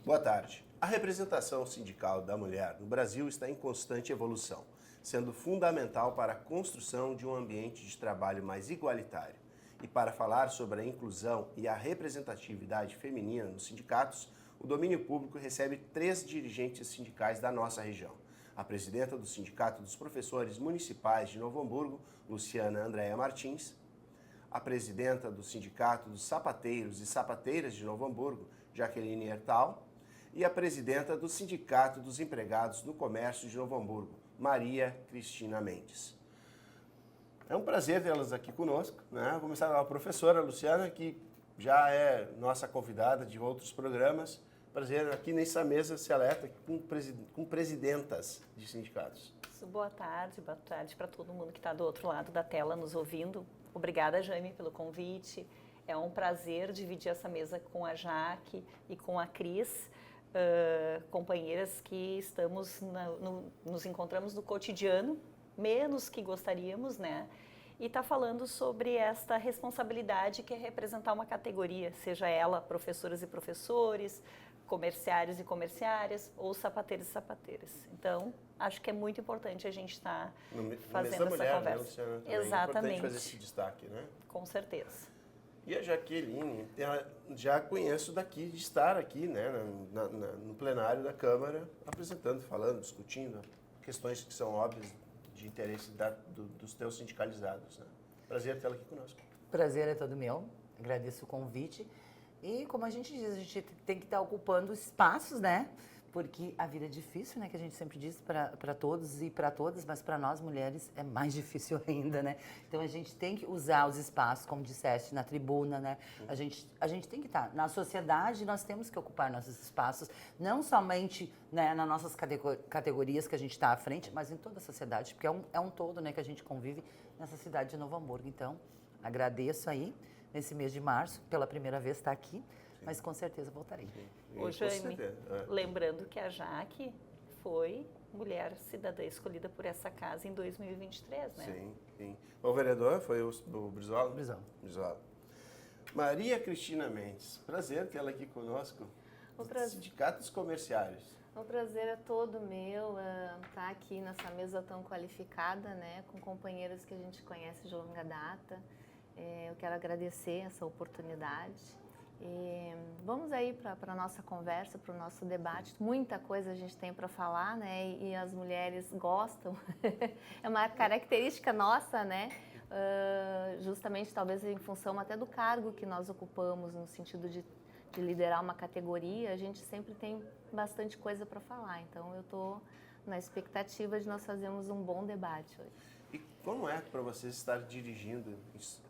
Boa tarde. A representação sindical da mulher no Brasil está em constante evolução, sendo fundamental para a construção de um ambiente de trabalho mais igualitário. E para falar sobre a inclusão e a representatividade feminina nos sindicatos, o Domínio Público recebe 3 dirigentes sindicais da nossa região. A presidenta do Sindicato dos Professores Municipais de Novo Hamburgo, Luciana Andréa Martins, a presidenta do Sindicato dos Sapateiros e Sapateiras de Novo Hamburgo, Jaqueline Hertal, e a presidenta do Sindicato dos Empregados no Comércio de Novo Hamburgo, Maria Cristina Mendes. É um prazer tê-las aqui conosco, né? Vou começar com a professora Luciana, que já é nossa convidada de outros programas. Prazer aqui nessa mesa seleta com presidentas de sindicatos. Boa tarde para todo mundo que está do outro lado da tela nos ouvindo. Obrigada, Jaime, pelo convite. É um prazer dividir essa mesa com a Jaque e com a Cris, companheiras que nos encontramos no cotidiano, menos que gostaríamos, né? E está falando sobre esta responsabilidade que é representar uma categoria, seja ela professoras e professores, comerciários e comerciárias, ou sapateiros e sapateiras. Então, acho que é muito importante a gente estar fazendo essa mulher, conversa. Né, Luciana? Exatamente. É importante fazer esse destaque, né? Com certeza. E a Jaqueline, já conheço daqui, de estar aqui, né, no plenário da Câmara, apresentando, falando, discutindo questões que são óbvias de interesse dos teus sindicalizados. Né? Prazer tê-la aqui conosco. Prazer é todo meu, agradeço o convite. E como a gente diz, a gente tem que estar ocupando espaços, né? Porque a vida é difícil, né? Que a gente sempre diz para todos e para todas, mas para nós mulheres é mais difícil ainda, né? Então a gente tem que usar os espaços, como disseste, na tribuna, né? A gente tem que estar. Na sociedade, nós temos que ocupar nossos espaços, não somente, né, nas nossas categorias que a gente está à frente, mas em toda a sociedade, porque é um todo, né, que a gente convive nessa cidade de Novo Hamburgo. Então, agradeço aí, nesse mês de março, pela primeira vez estar aqui. Sim. Mas com certeza voltarei. Ô, Jaime, lembrando que a Jaque foi mulher cidadã escolhida por essa casa em 2023, né? Sim, sim. O vereador foi o Brizola? Brizola. Maria Cristina Mendes, prazer tê-la aqui conosco. Sindicatos Comerciários. O prazer é todo meu estar aqui nessa mesa tão qualificada, né? Com companheiros que a gente conhece de longa data. Eu quero agradecer essa oportunidade. E vamos aí para a nossa conversa, para o nosso debate. Muita coisa a gente tem para falar, né? E as mulheres gostam. É uma característica nossa, né? Justamente talvez em função até do cargo que nós ocupamos, no sentido de liderar uma categoria, a gente sempre tem bastante coisa para falar. Então eu estou na expectativa de nós fazermos um bom debate hoje. E como é para vocês estar dirigindo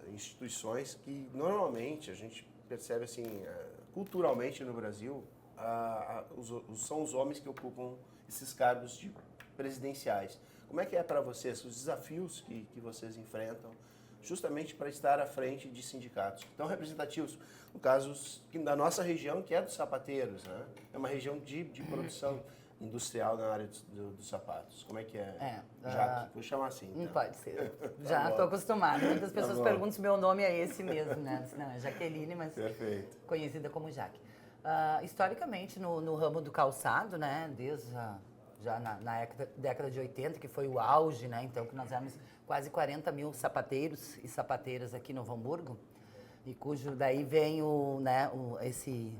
instituições que normalmente a gente percebe assim, culturalmente no Brasil, são os homens que ocupam esses cargos presidenciais. Como é que é para vocês, os desafios que vocês enfrentam, justamente para estar à frente de sindicatos tão representativos, no caso da nossa região, que é dos sapateiros, né? É uma região de produção industrial na área dos sapatos. Como é que é? Jaque, vou chamar assim. Não pode ser. Já estou acostumada. Muitas pessoas perguntam se meu nome é esse mesmo, né? Não, é Jaqueline, mas perfeito, conhecida como Jaque. Historicamente, no ramo do calçado, né? Desde já na década de 80, que foi o auge, né? Então, que nós éramos quase 40 mil sapateiros e sapateiras aqui no Novo Hamburgo, e cujo daí vem esse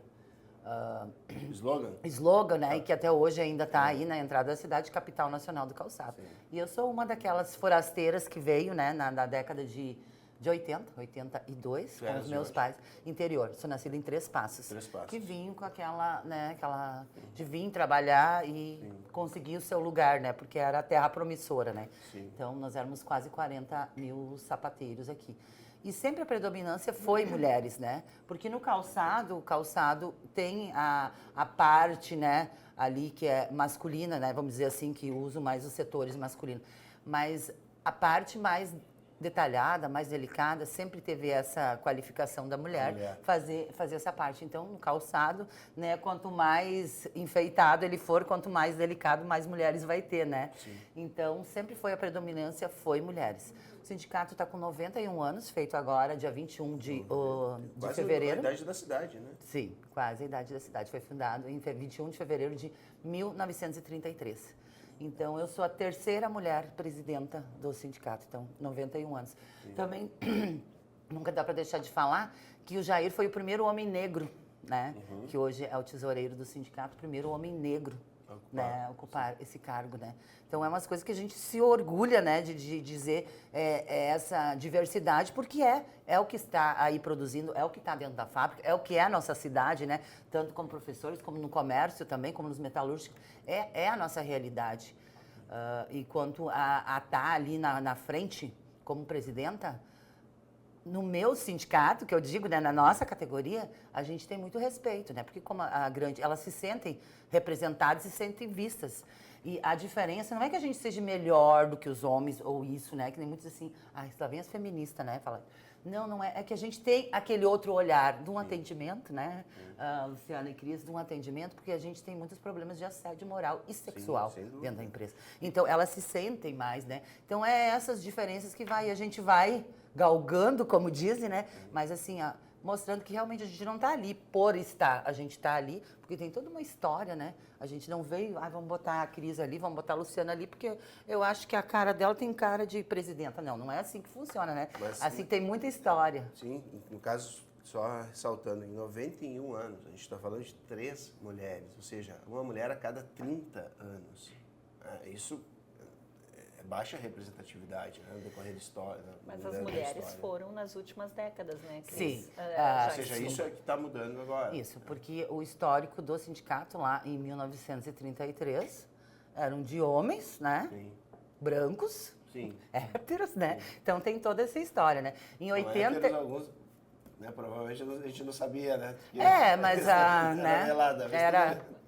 slogan, né? E que até hoje ainda está aí na entrada da cidade, capital nacional do calçado. Sim. E eu sou uma daquelas forasteiras que veio, né, na década de 82, com os meus pais, interior. Sou nascida em Três Passos. Que vinham com aquela de vir trabalhar e conseguir o seu lugar, né? Porque era a terra promissora, né? Sim. Então, nós éramos quase 40 mil sapateiros aqui. E sempre a predominância foi mulheres, né? Porque no o calçado tem a parte, né, ali que é masculina, né? Vamos dizer assim, que uso mais os setores masculinos. Mas a parte mais detalhada, mais delicada, sempre teve essa qualificação da mulher, fazer essa parte. Então, no calçado, né, quanto mais enfeitado ele for, quanto mais delicado, mais mulheres vai ter, né? Sim. Então, sempre foi a predominância, foi mulheres. O sindicato está com 91 anos, feito agora, dia 21 de Quase fevereiro. a idade da cidade, né? Sim, quase a idade da cidade. Foi fundado em 21 de fevereiro de 1933. Então, eu sou a terceira mulher presidenta do sindicato, então, 91 anos. Sim. Também, nunca dá para deixar de falar que o Jair foi o primeiro homem negro, né? Que hoje é o tesoureiro do sindicato, o primeiro homem negro, né? Ocupar esse cargo, né? Então, é umas coisas que a gente se orgulha, né? De dizer essa diversidade, porque é o que está aí produzindo, é o que está dentro da fábrica, é o que é a nossa cidade, né? Tanto como professores, como no comércio também, como nos metalúrgicos, é a nossa realidade. E quanto a estar ali na frente como presidenta, no meu sindicato, que eu digo, né, na nossa categoria, a gente tem muito respeito, né? Porque como elas se sentem representadas e se sentem vistas. E a diferença não é que a gente seja melhor do que os homens ou isso, né? Que nem muitos assim, lá vem as feministas, né? Fala, não é. É que a gente tem aquele outro olhar de um atendimento, né? Luciana e Cris, de um atendimento, porque a gente tem muitos problemas de assédio moral e sexual dentro da empresa. Então, elas se sentem mais, né? Então, essas diferenças que a gente vai galgando, como dizem, né? Mas assim, mostrando que realmente a gente não está ali por estar, a gente está ali porque tem toda uma história, né? A gente não veio, vamos botar a Cris ali, vamos botar a Luciana ali, porque eu acho que a cara dela tem cara de presidenta. Não é assim que funciona, né? Mas, assim tem muita história. Sim, no caso, só ressaltando, em 91 anos, a gente está falando de 3 mulheres, ou seja, uma mulher a cada 30 anos. Isso é baixa representatividade, né, no decorrer da história. Mas as mulheres foram nas últimas décadas, né, Cris? Sim. Ou seja, isso é que está mudando agora. Isso, porque o histórico do sindicato lá em 1933 eram de homens, né? Sim. Brancos, Sim. héteros, né? Então tem toda essa história, né? Em 80... Alguns, né, provavelmente a gente não sabia, né? Porque mas né? Era...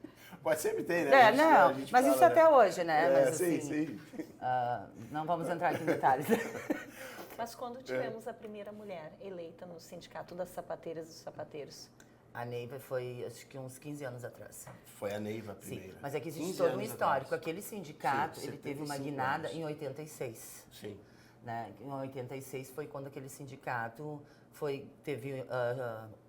Pode sempre ter, né? Mas isso até hoje, né? Mas, sim, assim, sim. Não vamos entrar aqui em detalhes. Mas quando tivemos a primeira mulher eleita no Sindicato das Sapateiras e dos Sapateiros? A Neiva foi, acho que uns 15 anos atrás. Foi a Neiva a primeira. Sim, mas aqui existe todo um histórico. Atrás. Aquele sindicato, Sim, ele teve uma guinada anos. em 86. Sim. Né? Em 86 foi quando aquele sindicato teve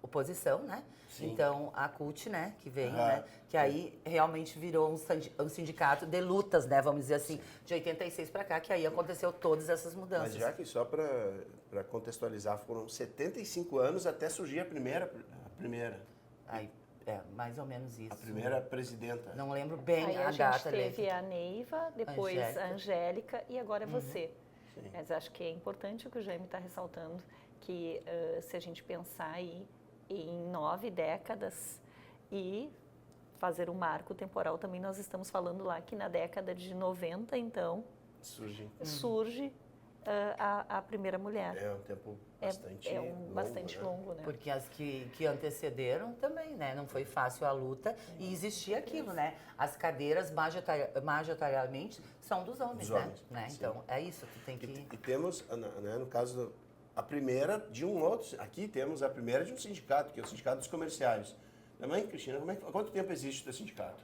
oposição, né? Sim. Então, a CUT, né, que veio, né? Que aí realmente virou um sindicato de lutas, né? Vamos dizer assim, de 86 para cá, que aí aconteceu todas essas mudanças. Mas já que só para contextualizar, foram 75 anos até surgir a primeira. Aí, mais ou menos isso. A primeira presidenta. Não lembro bem aí a gente data. Teve a Neiva, depois a Angélica e agora é você. Sim. Mas acho que é importante o que o Jaime está ressaltando, que se a gente pensar aí em 9 décadas e fazer um marco temporal também, nós estamos falando lá que na década de 90, então, surge a primeira mulher. É um tempo bastante longo, bastante né? longo, né? Porque as que antecederam também, né? Não foi fácil a luta e existia aquilo, né? As cadeiras, majoritariamente, são dos homens, né? Então, é isso, tu tem que... E temos, né, no caso, a primeira de um outro... Aqui temos a primeira de um sindicato, que é o Sindicato dos Comerciários. Minha mãe, Cristina, há quanto tempo existe o teu sindicato?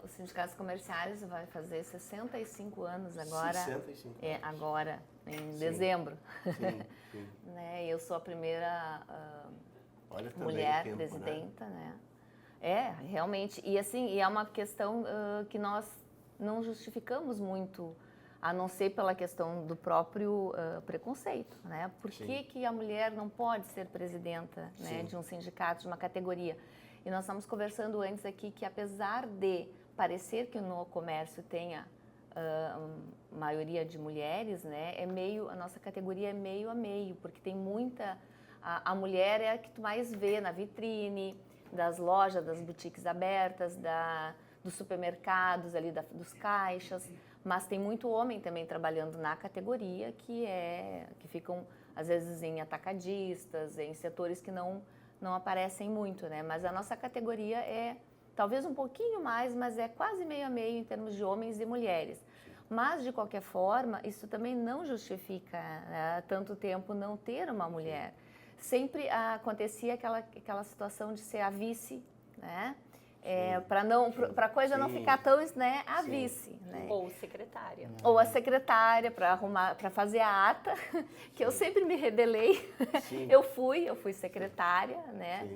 Os sindicatos comerciários vai fazer 65 anos agora. 65 anos. Agora, em dezembro. Sim. Né? Eu sou a primeira Olha, mulher tempo, presidenta, né? Realmente. E assim, é uma questão que nós não justificamos muito, a não ser pela questão do próprio preconceito, né? Por que a mulher não pode ser presidenta, né, de um sindicato, de uma categoria? E nós estamos conversando antes aqui que, apesar de parecer que no comércio tenha maioria de mulheres, né, a nossa categoria é meio a meio, porque tem muita... A mulher é a que tu mais vê na vitrine, das lojas, das boutiques abertas, dos supermercados, ali dos caixas, mas tem muito homem também trabalhando na categoria que ficam, às vezes, em atacadistas, em setores que não aparecem muito, né? Mas a nossa categoria é talvez um pouquinho mais, mas é quase meio a meio em termos de homens e mulheres. Mas, de qualquer forma, isso também não justifica tanto tempo não ter uma mulher. Sempre acontecia aquela situação de ser a vice, né? Para a coisa não ficar tão, né, a vice, né? Ou secretária. Ou a secretária para arrumar, para fazer a ata, que eu sempre me rebelei. Eu fui secretária, né?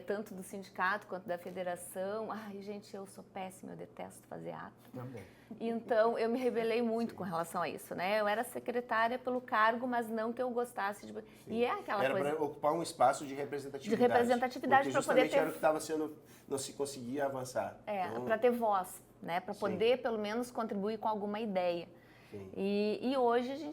Tanto do sindicato quanto da federação. Ai, gente, eu sou péssima, eu detesto fazer ata. Também. Então, eu me rebelei muito com relação a isso, né? Eu era secretária pelo cargo, mas não que eu gostasse de... E é aquela era coisa... Era para ocupar um espaço de representatividade. De representatividade para poder ter... era o que estava sendo... Não se conseguia avançar. Então... para ter voz, né? Para poder, pelo menos, contribuir com alguma ideia. E hoje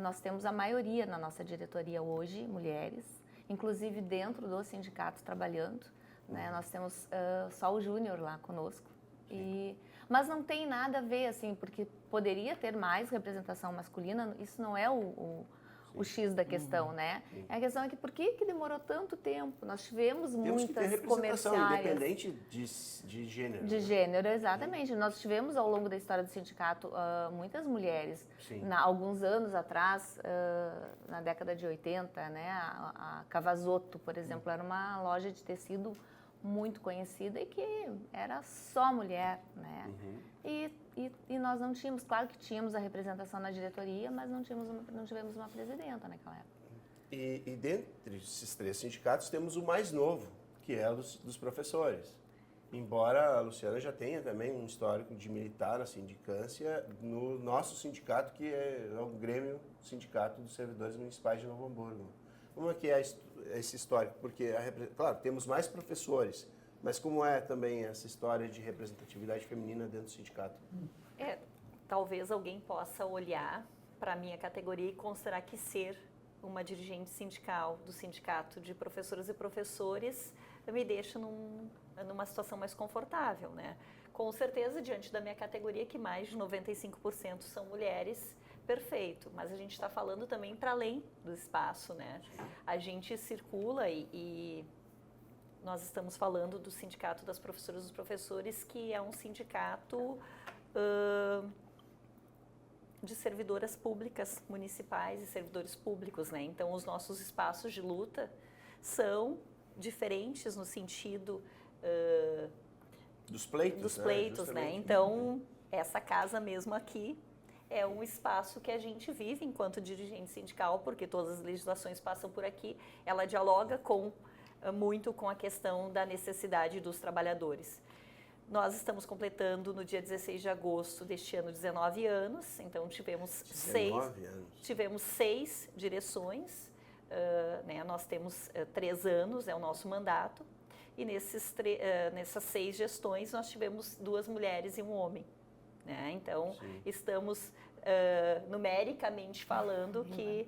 nós temos a maioria na nossa diretoria hoje, mulheres, inclusive dentro do sindicato trabalhando, né? Nós temos só o Júnior lá conosco. Mas não tem nada a ver, assim, porque poderia ter mais representação masculina, isso não é o X da questão, né? A questão é que por que demorou tanto tempo? Nós tivemos muitas comerciais. Independente de gênero. De gênero, exatamente. Nós tivemos ao longo da história do sindicato muitas mulheres. Alguns anos atrás, na década de 80, né? A Cavazzotto, por exemplo, era uma loja de tecido muito conhecida e que era só mulher, né? E nós não tínhamos, claro que tínhamos a representação na diretoria, mas não tivemos uma presidenta naquela época. E dentre esses 3 sindicatos temos o mais novo, que é o dos professores. Embora a Luciana já tenha também um histórico de militar na sindicância, no nosso sindicato, que é o Grêmio Sindicato dos Servidores Municipais de Novo Hamburgo. Como é que é esse histórico? Porque, claro, temos mais professores, mas como é também essa história de representatividade feminina dentro do sindicato? Talvez alguém possa olhar para a minha categoria e considerar que ser uma dirigente sindical do sindicato de professoras e professores me deixa numa situação mais confortável, né? Com certeza, diante da minha categoria, que mais de 95% são mulheres, perfeito, mas a gente está falando também para além do espaço, né? A gente circula e nós estamos falando do Sindicato das Professoras e dos Professores, que é um sindicato de servidoras públicas municipais e servidores públicos, né? Então, os nossos espaços de luta são diferentes no sentido dos pleitos, né? Então, essa casa mesmo aqui é um espaço que a gente vive enquanto dirigente sindical, porque todas as legislações passam por aqui. Ela dialoga muito com a questão da necessidade dos trabalhadores. Nós estamos completando no dia 16 de agosto deste ano 19 anos, então tivemos 6 direções, né? Nós temos 3 anos, é o nosso mandato, e nessas 6 gestões nós tivemos 2 mulheres e um homem. Né? Então, estamos numericamente falando que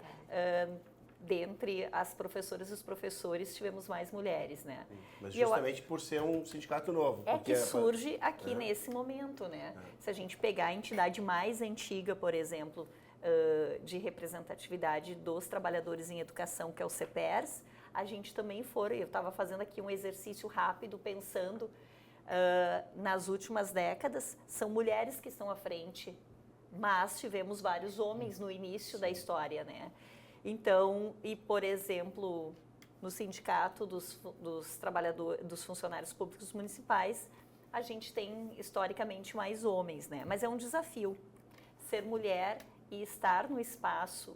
dentre as professoras e os professores tivemos mais mulheres, né? Mas justamente por ser um sindicato novo. Que surge aqui nesse momento, né? Se a gente pegar a entidade mais antiga, por exemplo, de representatividade dos trabalhadores em educação, que é o CEPERS, a gente também eu estava fazendo aqui um exercício rápido, pensando nas últimas décadas, são mulheres que estão à frente, mas tivemos vários homens no início da história, né? Então, por exemplo, no sindicato dos trabalhadores, dos funcionários públicos municipais, a gente tem historicamente mais homens, né? Mas é um desafio ser mulher e estar no espaço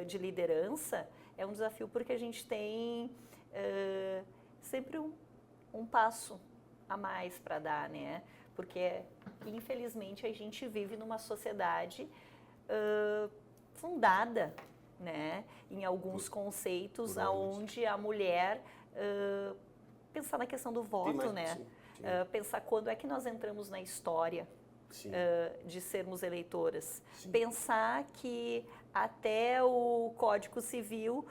de liderança. É um desafio porque a gente tem sempre um passo a mais para dar, né? Porque, infelizmente, a gente vive numa sociedade fundada, né, em alguns conceitos onde a mulher pensar na questão do voto, né? Pensar quando é que nós entramos na história de sermos eleitoras. Pensar que até o Código Civil,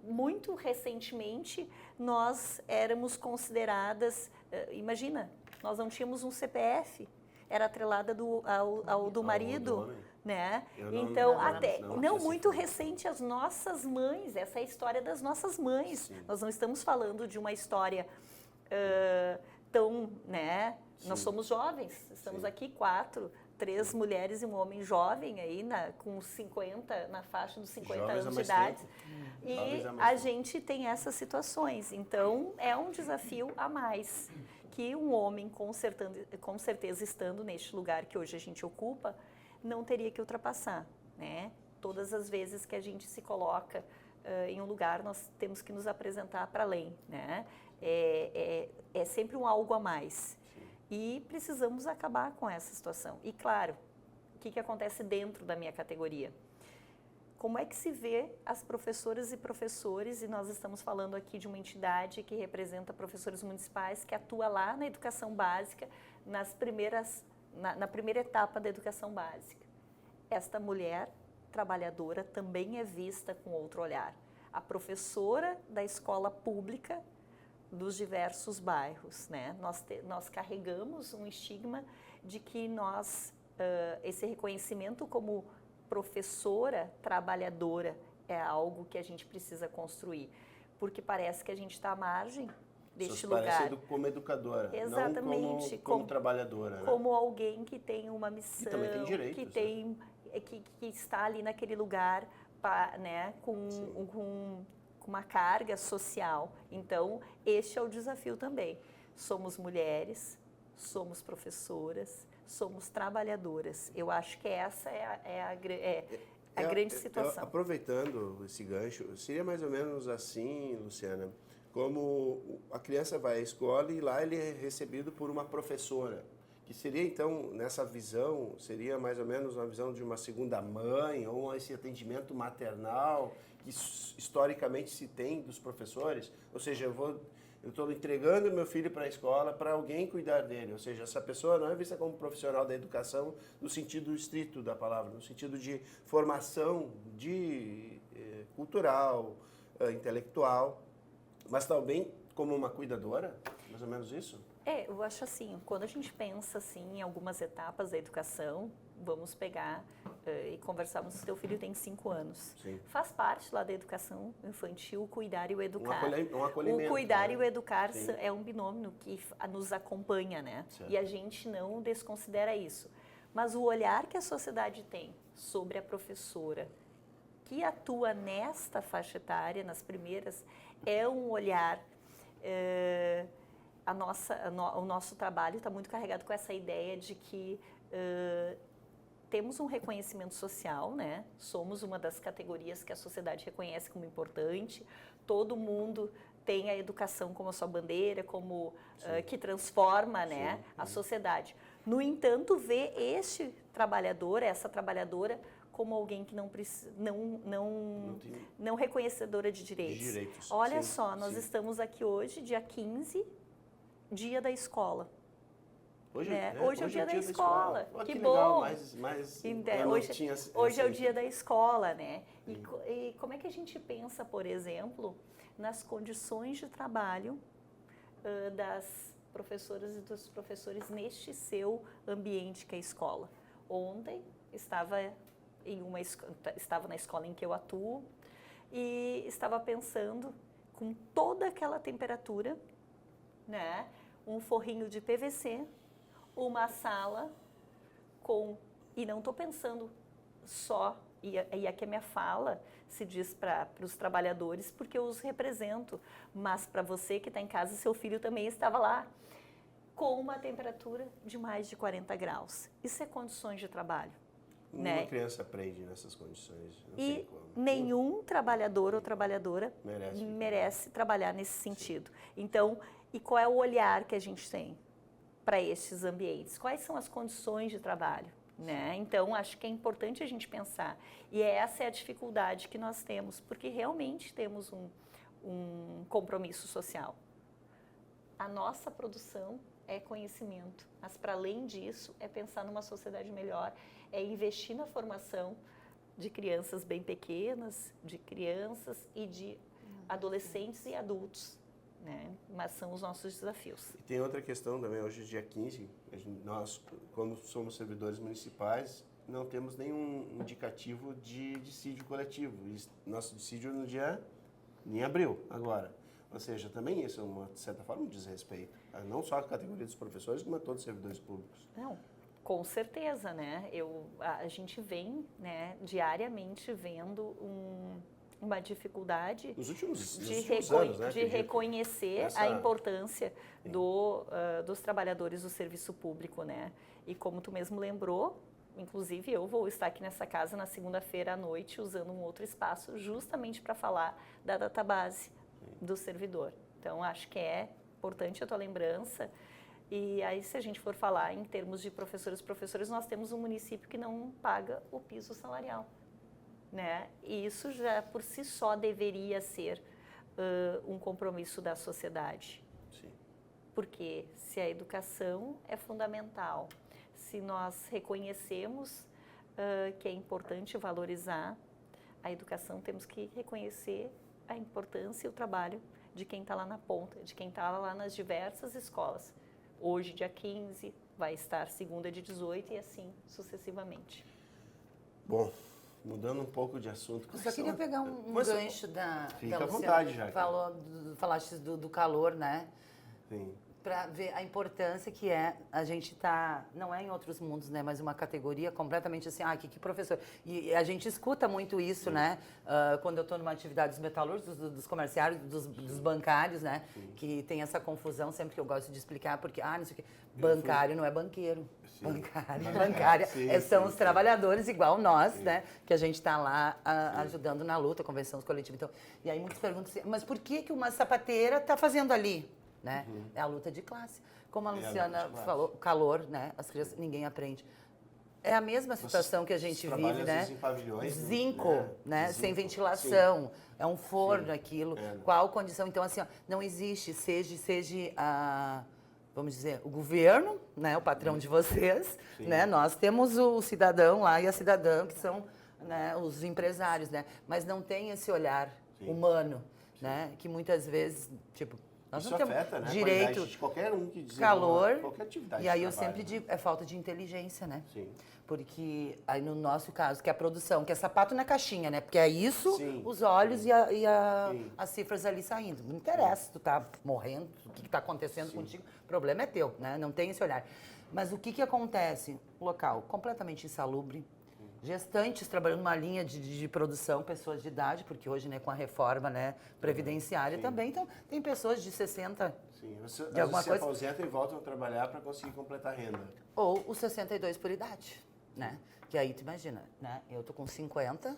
muito recentemente, nós éramos consideradas, imagina, nós não tínhamos um CPF, era atrelada ao do marido, né? Então, muito recente, as nossas mães, essa é a história das nossas mães. Nós não estamos falando de uma história tão, né? Nós Sim. somos jovens, estamos Sim. aqui 3 mulheres e um homem jovem aí, com 50, na faixa dos 50 Jovens há anos de mais idade. tempo. E Jovens há mais a tempo. gente tem essas situações. Então, é um desafio a mais que um homem, com certeza, estando neste lugar que hoje a gente ocupa, não teria que ultrapassar, né? Todas as vezes que a gente se coloca em um lugar, nós temos que nos apresentar para além, né? É sempre um algo a mais. E precisamos acabar com essa situação. E, claro, o que acontece dentro da minha categoria? Como é que se vê as professoras e professores, e nós estamos falando aqui de uma entidade que representa professores municipais, que atua lá na educação básica, na primeira etapa da educação básica. Esta mulher trabalhadora também é vista com outro olhar. A professora da escola pública dos diversos bairros, né? Nós carregamos um estigma de que esse reconhecimento como professora trabalhadora é algo que a gente precisa construir, porque parece que a gente está à margem deste lugar. Como educadora, Exatamente, não como trabalhadora, né? Como alguém que tem uma missão, E também tem direitos, que está ali naquele lugar, né, com uma carga social. Então, este é o desafio também. Somos mulheres, somos professoras, somos trabalhadoras. Eu acho que essa é a grande situação. Aproveitando esse gancho, seria mais ou menos assim, Luciana, como a criança vai à escola e lá ele é recebido por uma professora, que seria então, nessa visão, seria mais ou menos uma visão de uma segunda mãe ou esse atendimento maternal que historicamente se tem dos professores, ou seja, eu estou entregando meu filho para a escola para alguém cuidar dele, ou seja, essa pessoa não é vista como profissional da educação no sentido estrito da palavra, no sentido de formação cultural, intelectual, mas também como uma cuidadora, mais ou menos isso? Eu acho assim, quando a gente pensa assim, em algumas etapas da educação, vamos pegar e conversarmos, se teu filho tem 5 anos. Sim. Faz parte lá da educação infantil o cuidar e o educar. Um acolhimento. O cuidar, né? E o educar Sim. é um binômio que nos acompanha, né? Certo. E a gente não desconsidera isso. Mas o olhar que a sociedade tem sobre a professora que atua nesta faixa etária, nas primeiras, é um olhar... o nosso trabalho está muito carregado com essa ideia de que temos um reconhecimento social, né? Somos uma das categorias que a sociedade reconhece como importante. Todo mundo tem a educação como a sua bandeira, como que transforma, né, a sociedade. No entanto, vê este trabalhador, essa trabalhadora, como alguém que não reconhecedora de direitos. Olha só, nós estamos aqui hoje, dia 15, dia da escola. Hoje é o dia da escola. Oh, que legal, bom. Hoje é o dia da escola, né? E como é que a gente pensa, por exemplo, nas condições de trabalho das professoras e dos professores neste seu ambiente que é a escola? Ontem estava na escola em que eu atuo e estava pensando com toda aquela temperatura, né? Um forrinho de PVC, uma sala e não estou pensando só, e aqui a minha fala se diz para os trabalhadores porque eu os represento, mas para você que está em casa, seu filho também estava lá, com uma temperatura de mais de 40 graus. Isso é condições de trabalho. Uma criança aprende nessas condições. E nenhum trabalhador ou trabalhadora merece trabalhar nesse sentido. Então, e qual é o olhar que a gente tem para estes ambientes? Quais são as condições de trabalho? Né? Então, acho que é importante a gente pensar. E essa é a dificuldade que nós temos, porque realmente temos um compromisso social. A nossa produção é conhecimento, mas para além disso é pensar numa sociedade melhor, é investir na formação de crianças bem pequenas, de crianças e de adolescentes e adultos, né? Mas são os nossos desafios. E tem outra questão também, hoje dia 15, nós, como somos servidores municipais, não temos nenhum indicativo de dissídio coletivo. Nosso dissídio no dia em abril, agora. Ou seja, também isso é, de certa forma, um desrespeito. Não só a categoria dos professores, mas a todos os servidores públicos. Não, com certeza, né? A gente vem, né, diariamente vendo uma dificuldade Nos últimos de anos, né? reconhecer a importância dos trabalhadores do serviço público, né? E como tu mesmo lembrou, inclusive eu vou estar aqui nessa casa na segunda-feira à noite usando um outro espaço justamente para falar da database do servidor. Então, acho que é importante a tua lembrança. E aí, se a gente for falar em termos de professores, nós temos um município que não paga o piso salarial, né? E isso já por si só deveria ser um compromisso da sociedade. Sim. Porque se a educação é fundamental, se nós reconhecemos que é importante valorizar a educação, temos que reconhecer a importância e o trabalho de quem está lá na ponta, de quem está lá nas diversas escolas. Hoje, dia 15, vai estar segunda de 18 e assim sucessivamente. Bom, mudando um pouco de assunto. Eu só queria pegar um gancho da Fica da à Luciana. vontade, Jaque. Falaste do calor, né? Sim. Para ver a importância que é a gente tá, não é em outros mundos, né, mas uma categoria completamente assim, que professor. E a gente escuta muito isso, né, quando eu estou numa atividade dos metalúrgicos, dos comerciários, dos bancários, né, que tem essa confusão sempre que eu gosto de explicar, porque, não sei o quê, bancário não é banqueiro. Sim. Bancária são os sim. trabalhadores igual nós, né? Que a gente está lá ajudando na luta, convenções coletivas. Então, e aí muitos perguntam assim, mas por que uma sapateira está fazendo ali? Né? É a luta de classe. Como a Luciana falou, o calor, né? As crianças, ninguém aprende. É a mesma situação que a gente vive, né? Em pavilhões, Zinco, né? Sem ventilação. Sim. É um forno aquilo. Qual condição? Então, assim, não existe, seja vamos dizer, o governo, né? O patrão de vocês, né? Nós temos o cidadão lá e a cidadã, que são, né, os empresários, né? Mas não tem esse olhar humano, né? Que muitas vezes, tipo, nós isso não temos afeta, né, direito, de qualquer um que calor, qualquer atividade. e aí eu sempre digo, é falta de inteligência, né? Sim. Porque aí no nosso caso, que é a produção, que é sapato na caixinha, né? Porque é isso, Sim. os olhos e as cifras ali saindo. Não interessa se tu tá morrendo, o que tá acontecendo contigo, o problema é teu, né? Não tem esse olhar. Mas o que acontece? Local completamente insalubre, gestantes trabalhando numa linha de produção, pessoas de idade, porque hoje, né, com a reforma, né, previdenciária também, então tem pessoas de 60, Sim, de alguma coisa, se aposentam e voltam a trabalhar para conseguir completar a renda. ou os 62 por idade, né? Que aí tu imagina, né? Eu tô com 50,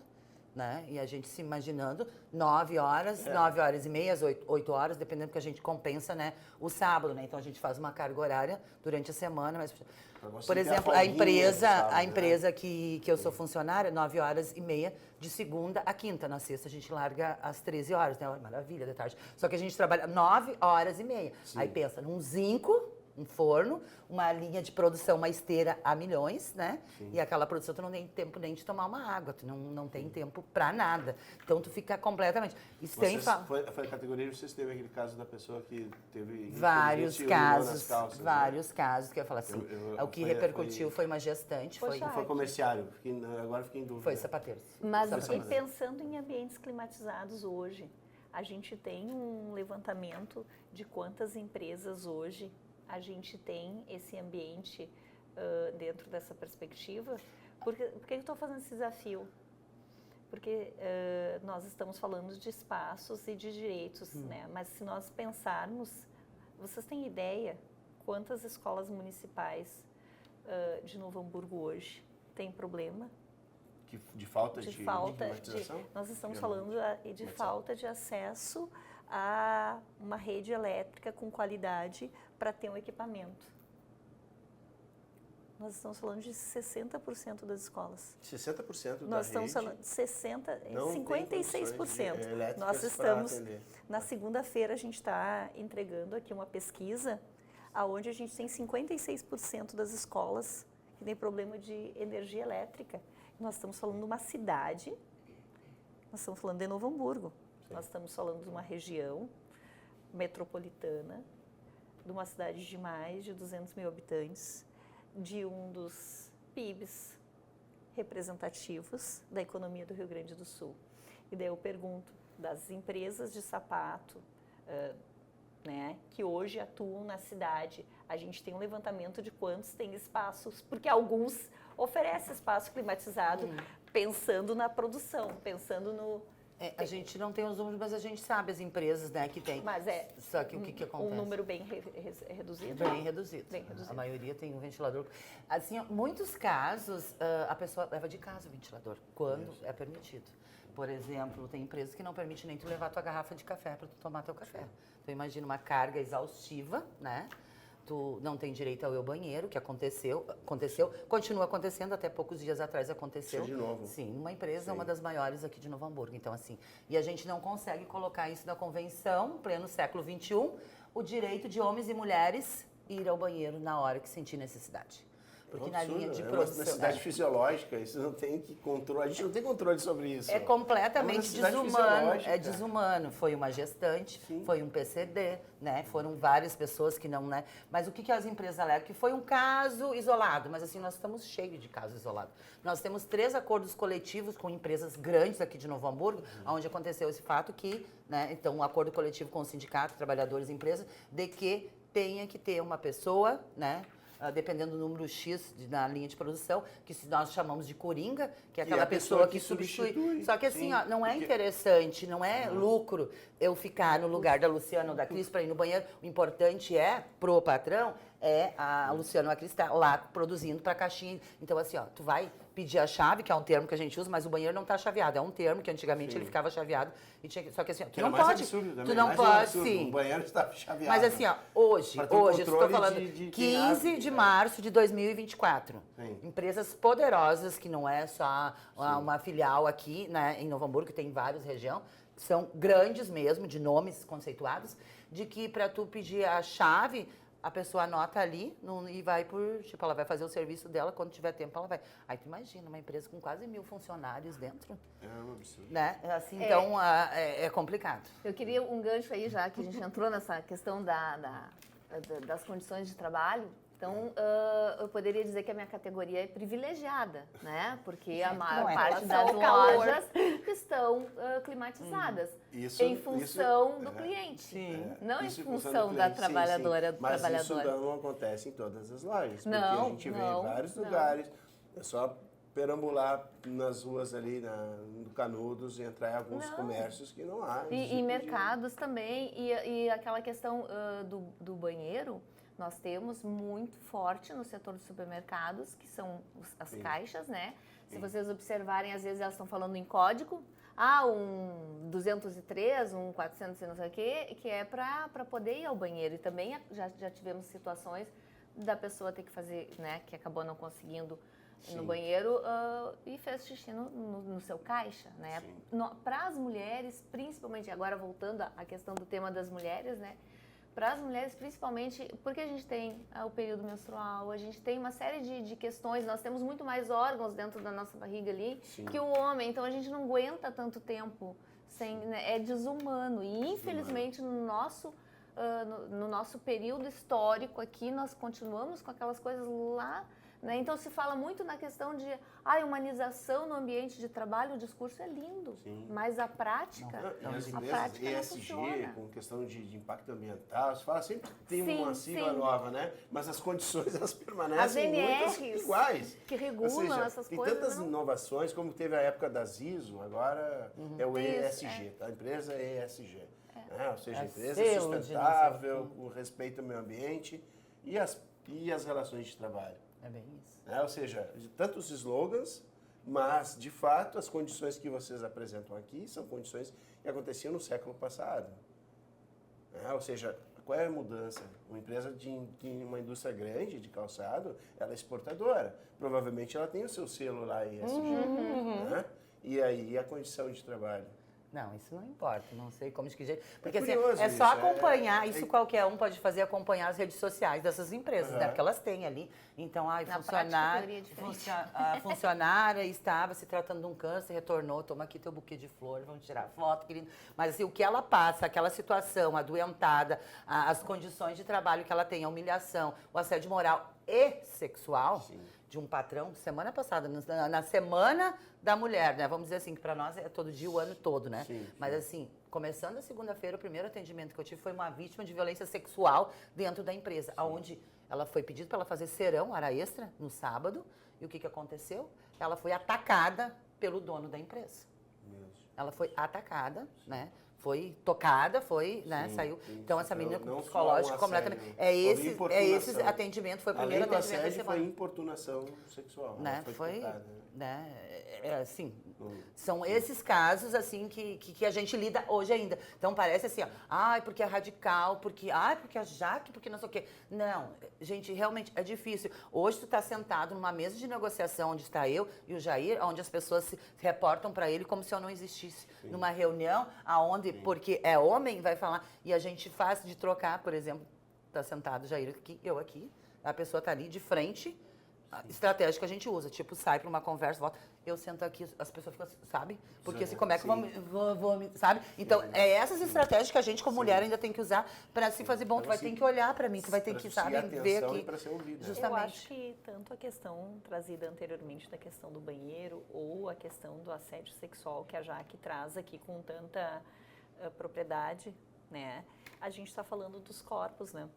né? E a gente se imaginando 9 horas, 9 horas e meia, 8 horas, dependendo do que a gente compensa, né? O sábado, né? Então a gente faz uma carga horária durante a semana, mas por exemplo, a empresa que eu sou funcionária, 9 horas e meia, de segunda a quinta. Na sexta a gente larga às 13 horas, né? Maravilha, de tarde. Só que a gente trabalha 9 horas e meia. Sim. Aí pensa num zinco, um forno, uma linha de produção, uma esteira a milhões, né? Sim. E aquela produção tu não tem tempo nem de tomar uma água, tu não tem tempo pra nada. Então tu fica completamente... Foi a categoria que vocês teve aquele caso da pessoa que teve... Vários casos, vários casos, que eu ia falar assim, o que repercutiu foi uma gestante, foi comerciário, agora fiquei em dúvida. Foi sapateiros. Mas e pensando em ambientes climatizados hoje, a gente tem um levantamento de quantas empresas hoje a gente tem esse ambiente dentro dessa perspectiva. Por que eu estou fazendo esse desafio? Porque nós estamos falando de espaços e de direitos, né? Mas se nós pensarmos, vocês têm ideia quantas escolas municipais de Novo Hamburgo hoje têm problema? De falta de climatização? Nós estamos falando de falta de acesso a uma rede elétrica com qualidade para ter um equipamento. Nós estamos falando de 60% das escolas. 60% da Nós estamos rede falando de 56%. Nós estamos, na segunda-feira, a gente está entregando aqui uma pesquisa onde a gente tem 56% das escolas que têm problema de energia elétrica. Nós estamos falando de uma cidade, nós estamos falando de Novo Hamburgo. Sim. Nós estamos falando de uma região metropolitana, de uma cidade de mais de 200 mil habitantes, de um dos PIBs representativos da economia do Rio Grande do Sul. E daí eu pergunto, das empresas de sapato, né, que hoje atuam na cidade. A gente tem um levantamento de quantos têm espaços, porque alguns oferecem espaço climatizado pensando na produção, pensando no... A gente não tem os números, mas a gente sabe as empresas, né, que tem. Mas Só que o que acontece? um número bem reduzido. Bem reduzido. Bem reduzido. A maioria tem um ventilador. Assim, muitos casos, a pessoa leva de casa o ventilador, quando é permitido. Por exemplo, tem empresas que não permitem nem tu levar tua garrafa de café para tu tomar teu café. Então, imagina uma carga exaustiva, né? Tu não tem direito ao banheiro, que aconteceu, continua acontecendo, até poucos dias atrás aconteceu. Isso de novo. Sim, numa empresa, Sim. uma das maiores aqui de Novo Hamburgo. Então, assim, e a gente não consegue colocar isso na convenção, pleno século XXI, o direito de homens e mulheres ir ao banheiro na hora que sentir necessidade. Porque na linha de É uma produção... necessidade fisiológica, isso não tem que controle, a gente não tem controle sobre isso. É completamente necessidade desumano. fisiológica. É desumano. Foi uma gestante, foi um PCD, né? Foram várias pessoas que não, né? Mas o que as empresas alegam? Que foi um caso isolado. Mas assim, nós estamos cheios de casos isolados. Nós temos 3 acordos coletivos com empresas grandes aqui de Novo Hamburgo, onde aconteceu esse fato que, né? Então, um acordo coletivo com o sindicato, trabalhadores e empresas, de que tenha que ter uma pessoa, né? Dependendo do número X na linha de produção, que nós chamamos de coringa, que é aquela pessoa que substitui. Só que assim, ó, não é interessante, não é lucro eu ficar no lugar da Luciana ou da Cris para ir no banheiro. O importante é, pro patrão, é a Luciana ou a Cris estar lá produzindo para a caixinha. Então assim, ó, tu vai pedir a chave, que é um termo que a gente usa, mas o banheiro não está chaveado. É um termo que antigamente ele ficava chaveado. E tinha, só que assim, ó, tu não pode. Tu não pode, sim. O banheiro está chaveado. Mas assim, ó, hoje, eu estou falando de 15 de março de 2024. Sim. Empresas poderosas, que não é só uma filial aqui, né, em Novo Hamburgo, que tem várias regiões, são grandes mesmo, de nomes conceituados, de que para tu pedir a chave, a pessoa anota ali e vai por... Tipo, ela vai fazer o serviço dela, quando tiver tempo ela vai. Aí tu imagina, uma empresa com quase 1000 funcionários dentro. É um absurdo. Né? Assim, então, é complicado. Eu queria um gancho aí, já que a gente entrou nessa questão das condições de trabalho. Então, eu poderia dizer que a minha categoria é privilegiada, né? Porque a maior parte das lojas estão climatizadas em função do cliente. Sim. Não em Isso função do da cliente, trabalhadora, do Mas trabalhador. isso não acontece em todas as lojas. Porque Não, a gente vê não, em vários não. lugares, é só perambular nas ruas ali do Canudos e entrar em alguns Não. comércios que não há. esse E tipo de- mercados também. E aquela questão do banheiro, nós temos muito forte no setor dos supermercados, que são as caixas, né? Se vocês observarem, às vezes elas estão falando em código. Um 203, um 400 e não sei o quê, que é para poder ir ao banheiro. E também já tivemos situações da pessoa ter que fazer, né? Que acabou não conseguindo ir no banheiro e fez xixi no seu caixa, né? Para as mulheres, principalmente, agora voltando à questão do tema das mulheres, né? Para as mulheres, principalmente, porque a gente tem o período menstrual, a gente tem uma série de questões, nós temos muito mais órgãos dentro da nossa barriga ali que o homem, então a gente não aguenta tanto tempo sem, né, é desumano. E infelizmente no nosso período histórico aqui, nós continuamos com aquelas coisas lá, né? Então se fala muito na questão de humanização no ambiente de trabalho, o discurso é lindo, mas a prática, E as a empresas prática não ESG, funciona. com questão de impacto ambiental, se fala sempre que tem Sim, uma sigla sim. nova, né? Mas as condições, elas As permanecem muitas NRs iguais. que regulam Ou seja, essas tem coisas, tantas não? inovações, como teve a época das ISO, agora é o Isso, ESG, tá? A empresa é ESG. Né? Ou seja, É a empresa selo de não sei o sustentável, com respeito ao meio ambiente e as relações de trabalho. É bem isso. Né? Ou seja, tantos slogans, mas, de fato, as condições que vocês apresentam aqui são condições que aconteciam no século passado. Né? Ou seja, qual é a mudança? Uma empresa uma indústria grande de calçado, ela é exportadora. Provavelmente ela tem o seu selo lá ESG. Né? E aí a condição de trabalho. Não, isso não importa, não sei como de que jeito. Porque assim, curioso é só isso, acompanhar, isso qualquer um pode fazer, acompanhar as redes sociais dessas empresas, né? Porque elas têm ali. Então, Na prática, a teoria é diferente. a funcionária estava se tratando de um câncer, retornou, toma aqui teu buquê de flor, vamos tirar foto, querido. Mas assim, o que ela passa, aquela situação, adoentada, as condições de trabalho que ela tem, a humilhação, o assédio moral, e sexual Sim. de um patrão, semana passada, na Semana da Mulher, né? Vamos dizer assim, que para nós é todo dia, o ano todo, né? Sim, Mas assim, começando a segunda-feira, o primeiro atendimento que eu tive foi uma vítima de violência sexual dentro da empresa, onde ela foi pedida para ela fazer serão, hora extra, no sábado, e o que aconteceu? Ela foi atacada pelo dono da empresa. Ela foi atacada, né? Foi tocada, foi, né? Sim, Saiu. sim. Então, essa menina Não com só psicológico um completamente. assédio, É houve esse importunação. atendimento, foi o primeiro Além do atendimento da assédio, semana. foi importunação sexual. Né? Ela Foi, tocada, né? Assim, Não- são esses casos, assim, que a gente lida hoje ainda. Então, parece assim, ó, ai, porque é radical, porque a Jaque, porque não sei o quê. Não, gente, realmente é difícil. Hoje tu tá sentado numa mesa de negociação onde está eu e o Jair, onde as pessoas se reportam para ele como se eu não existisse. Numa reunião aonde, porque é homem, vai falar, e a gente faz de trocar, por exemplo, tá sentado o Jair aqui, eu aqui, a pessoa tá ali de frente. A estratégia que a gente usa, tipo, sai para uma conversa, volta, eu sento aqui, as pessoas ficam, sabe? Porque assim, como é que eu vou sabe? Então, é essas estratégias que a gente, como mulher, ainda tem que usar para se fazer bom. Tu vai ter que olhar para mim, tu vai ter que, sabe, ver aqui. Para ser ouvida. Justamente. Eu acho que tanto a questão trazida anteriormente da questão do banheiro ou a questão do assédio sexual que a Jaque traz aqui com tanta propriedade, né? A gente está falando dos corpos, né?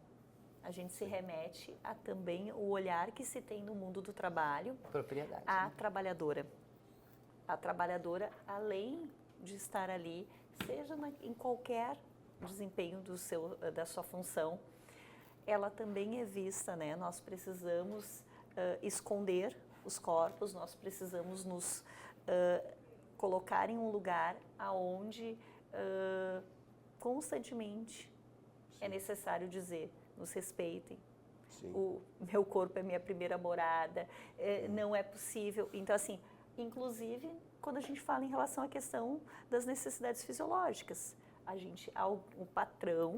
A gente se remete a também o olhar que se tem no mundo do trabalho Propriedade. à trabalhadora. A trabalhadora, além de estar ali, seja em qualquer desempenho da sua função, ela também é vista, né? Nós precisamos esconder os corpos, nós precisamos nos colocar em um lugar aonde constantemente é necessário dizer: nos respeitem. Sim. O meu corpo é minha primeira morada, não é possível. Então, assim, inclusive, quando a gente fala em relação à questão das necessidades fisiológicas, o patrão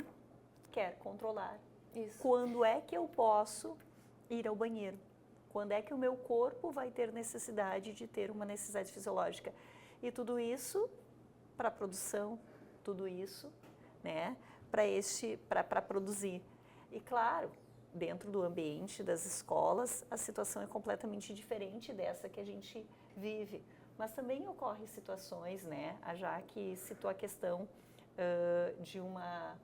quer controlar. Isso. Quando é que eu posso ir ao banheiro? Quando é que o meu corpo vai ter necessidade de ter uma necessidade fisiológica? E tudo isso para a produção, tudo isso, né, para produzir. E claro, dentro do ambiente das escolas, a situação é completamente diferente dessa que a gente vive. Mas também ocorrem situações, né? A Jaque citou a questão de uma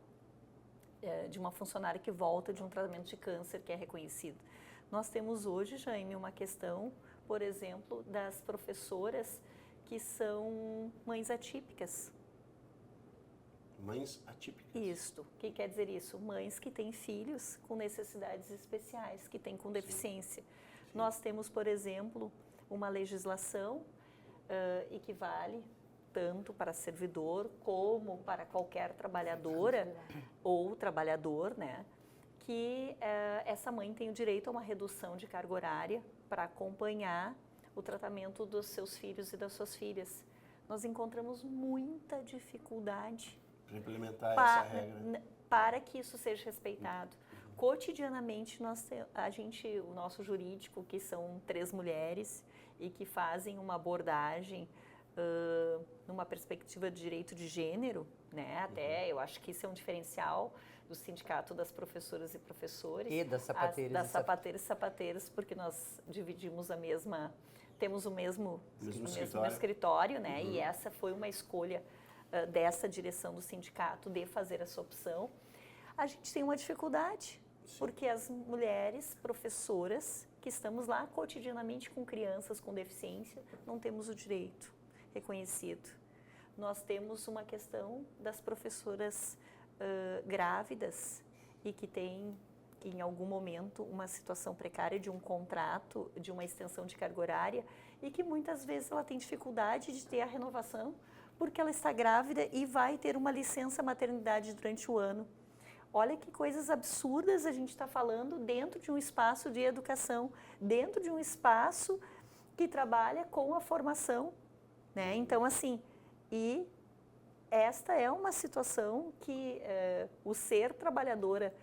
funcionária que volta de um tratamento de câncer que é reconhecido. Nós temos hoje, Jaime, uma questão, por exemplo, das professoras que são mães atípicas. Mães atípicas. Isto. O que quer dizer isso? Mães que têm filhos com necessidades especiais, que têm com deficiência. Sim. Nós temos, por exemplo, uma legislação e que vale tanto para servidor como para qualquer trabalhadora ou trabalhador, né? Que essa mãe tem o direito a uma redução de carga horária para acompanhar o tratamento dos seus filhos e das suas filhas. Nós encontramos muita dificuldade para implementar essa regra. Para que isso seja respeitado. Cotidianamente, o nosso jurídico, que são 3 mulheres e que fazem uma abordagem numa perspectiva de direito de gênero, né? Até eu acho que isso é um diferencial do Sindicato das Professoras e Professores. E das sapateiras. Das sapateiras e sapateiros, porque nós dividimos temos o mesmo escritório, né? E essa foi uma escolha dessa direção do sindicato de fazer essa opção. A gente tem uma dificuldade, porque as mulheres professoras que estamos lá cotidianamente com crianças com deficiência, não temos o direito reconhecido. Nós temos uma questão das professoras grávidas e que têm, em algum momento, uma situação precária de um contrato, de uma extensão de carga horária, e que muitas vezes ela tem dificuldade de ter a renovação, porque ela está grávida e vai ter uma licença maternidade durante o ano. Olha que coisas absurdas a gente está falando dentro de um espaço de educação, dentro de um espaço que trabalha com a formação, né? Então, assim, e esta é uma situação que o ser trabalhadora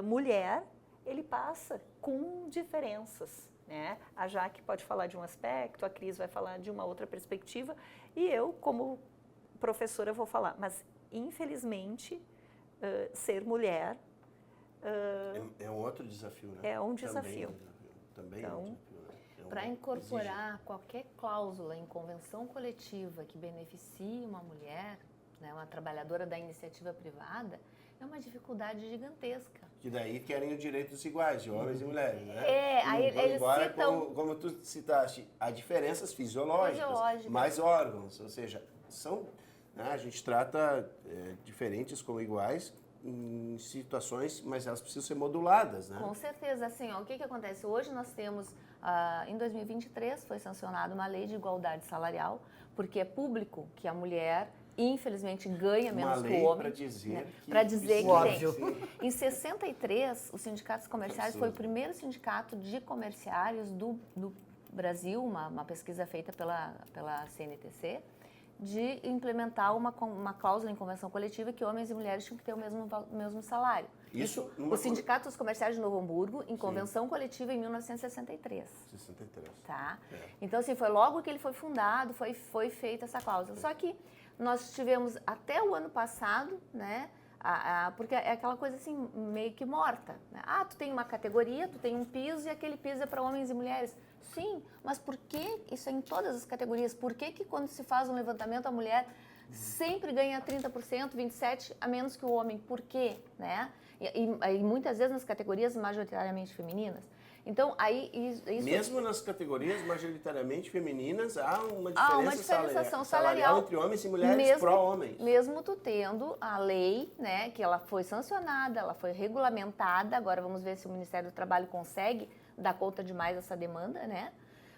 mulher, ele passa com diferenças, né? A Jaque pode falar de um aspecto, a Cris vai falar de uma outra perspectiva, e eu, como professora, vou falar. Mas, infelizmente, ser mulher é um outro desafio, né? É um Também, desafio. né? também Então, é um desafio, né? Para incorporar qualquer cláusula em convenção coletiva que beneficie uma mulher, né, uma trabalhadora da iniciativa privada, é uma dificuldade gigantesca. Que daí querem os direitos iguais de homens e mulheres, né? Aí eles embora, citam... como tu citaste, há diferenças fisiológicas, mais órgãos, ou seja, são, né, a gente trata diferentes como iguais em situações, mas elas precisam ser moduladas, né? Com certeza, assim, ó, o que acontece? Hoje nós temos, em 2023, foi sancionada uma lei de igualdade salarial, porque é público que a mulher, infelizmente, ganha menos que o homem. Para dizer, né? que, Para dizer que óbvio. tem. Em 63, os sindicatos comerciários foi o primeiro sindicato de comerciários do Brasil, uma pesquisa feita pela CNTC, de implementar uma cláusula em convenção coletiva que homens e mulheres tinham que ter o mesmo salário. Isso os sindicatos comerciais de Novo Hamburgo, em convenção coletiva em 1963. 63. Tá? Então, assim, foi logo que ele foi fundado, foi feita essa cláusula. Só que nós tivemos até o ano passado, né? Porque é aquela coisa assim, meio que morta. Né? Tu tem uma categoria, tu tem um piso e aquele piso é para homens e mulheres. Sim, mas por que isso é em todas as categorias? Por que quando se faz um levantamento a mulher sempre ganha 30%, 27% a menos que o homem? Por quê? Né? E muitas vezes nas categorias majoritariamente femininas. Então, aí... Isso mesmo nas categorias majoritariamente femininas, há uma diferenciação salarial entre homens e mulheres pró-homens. Mesmo tu tendo a lei, né, que ela foi sancionada, ela foi regulamentada, agora vamos ver se o Ministério do Trabalho consegue dar conta de mais essa demanda, né?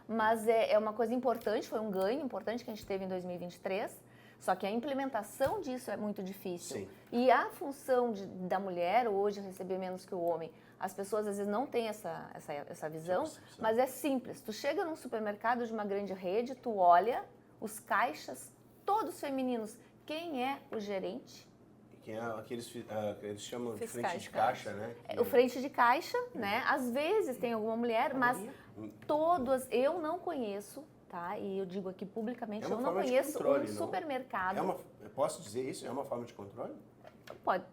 Mas é uma coisa importante, foi um ganho importante que a gente teve em 2023, só que a implementação disso é muito difícil. Sim. E a função da mulher hoje receber menos que o homem, as pessoas às vezes não têm essa visão, mas é simples. Tu chega num supermercado de uma grande rede, tu olha os caixas, todos femininos. Quem é o gerente? Quem é aqueles eles chamam de Fiscais frente de caixa, né? O frente de caixa, né? Às vezes tem alguma mulher, mas todas eu não conheço, tá? E eu digo aqui publicamente, eu não conheço um supermercado. Posso dizer isso? É uma forma de controle? Pode.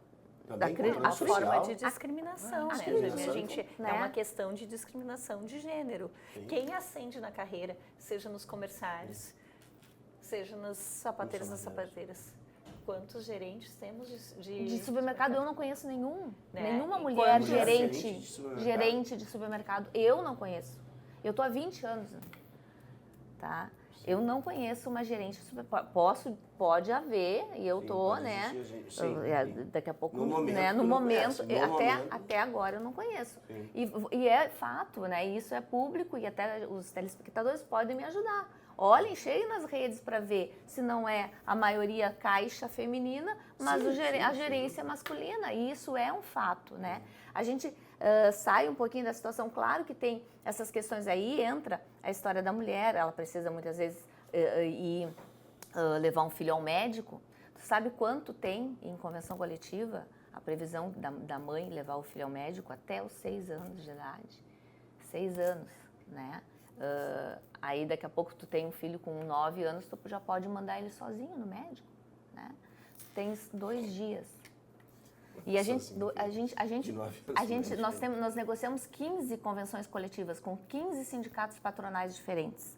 A forma de discriminação, né? Discriminação, A gente, né? É uma questão de discriminação de gênero. Sim. Quem ascende na carreira, seja nos comerciários, seja nas sapateiras, quantos gerentes temos de supermercado? Eu não conheço nenhum. Né? Nenhuma mulher gerente de supermercado. Eu não conheço. Eu tô há 20 anos, tá? Eu não conheço uma gerente de supermercado. Pode haver, e eu tô, né? Daqui a pouco, no momento, até agora eu não conheço. E é fato, né? Isso é público e até os telespectadores podem me ajudar. Olhem, cheguem nas redes para ver se não é a maioria caixa feminina, mas a gerência masculina. E isso é um fato, né? A gente sai um pouquinho da situação. Claro que tem essas questões aí, entra a história da mulher, ela precisa muitas vezes levar um filho ao médico. Tu sabe quanto tem em convenção coletiva a previsão da mãe levar o filho ao médico até os 6 anos de idade? 6 anos, né? Aí daqui a pouco tu tem um filho com 9 anos, tu já pode mandar ele sozinho no médico, né? Tu tens 2 dias. E nós negociamos 15 convenções coletivas com 15 sindicatos patronais diferentes.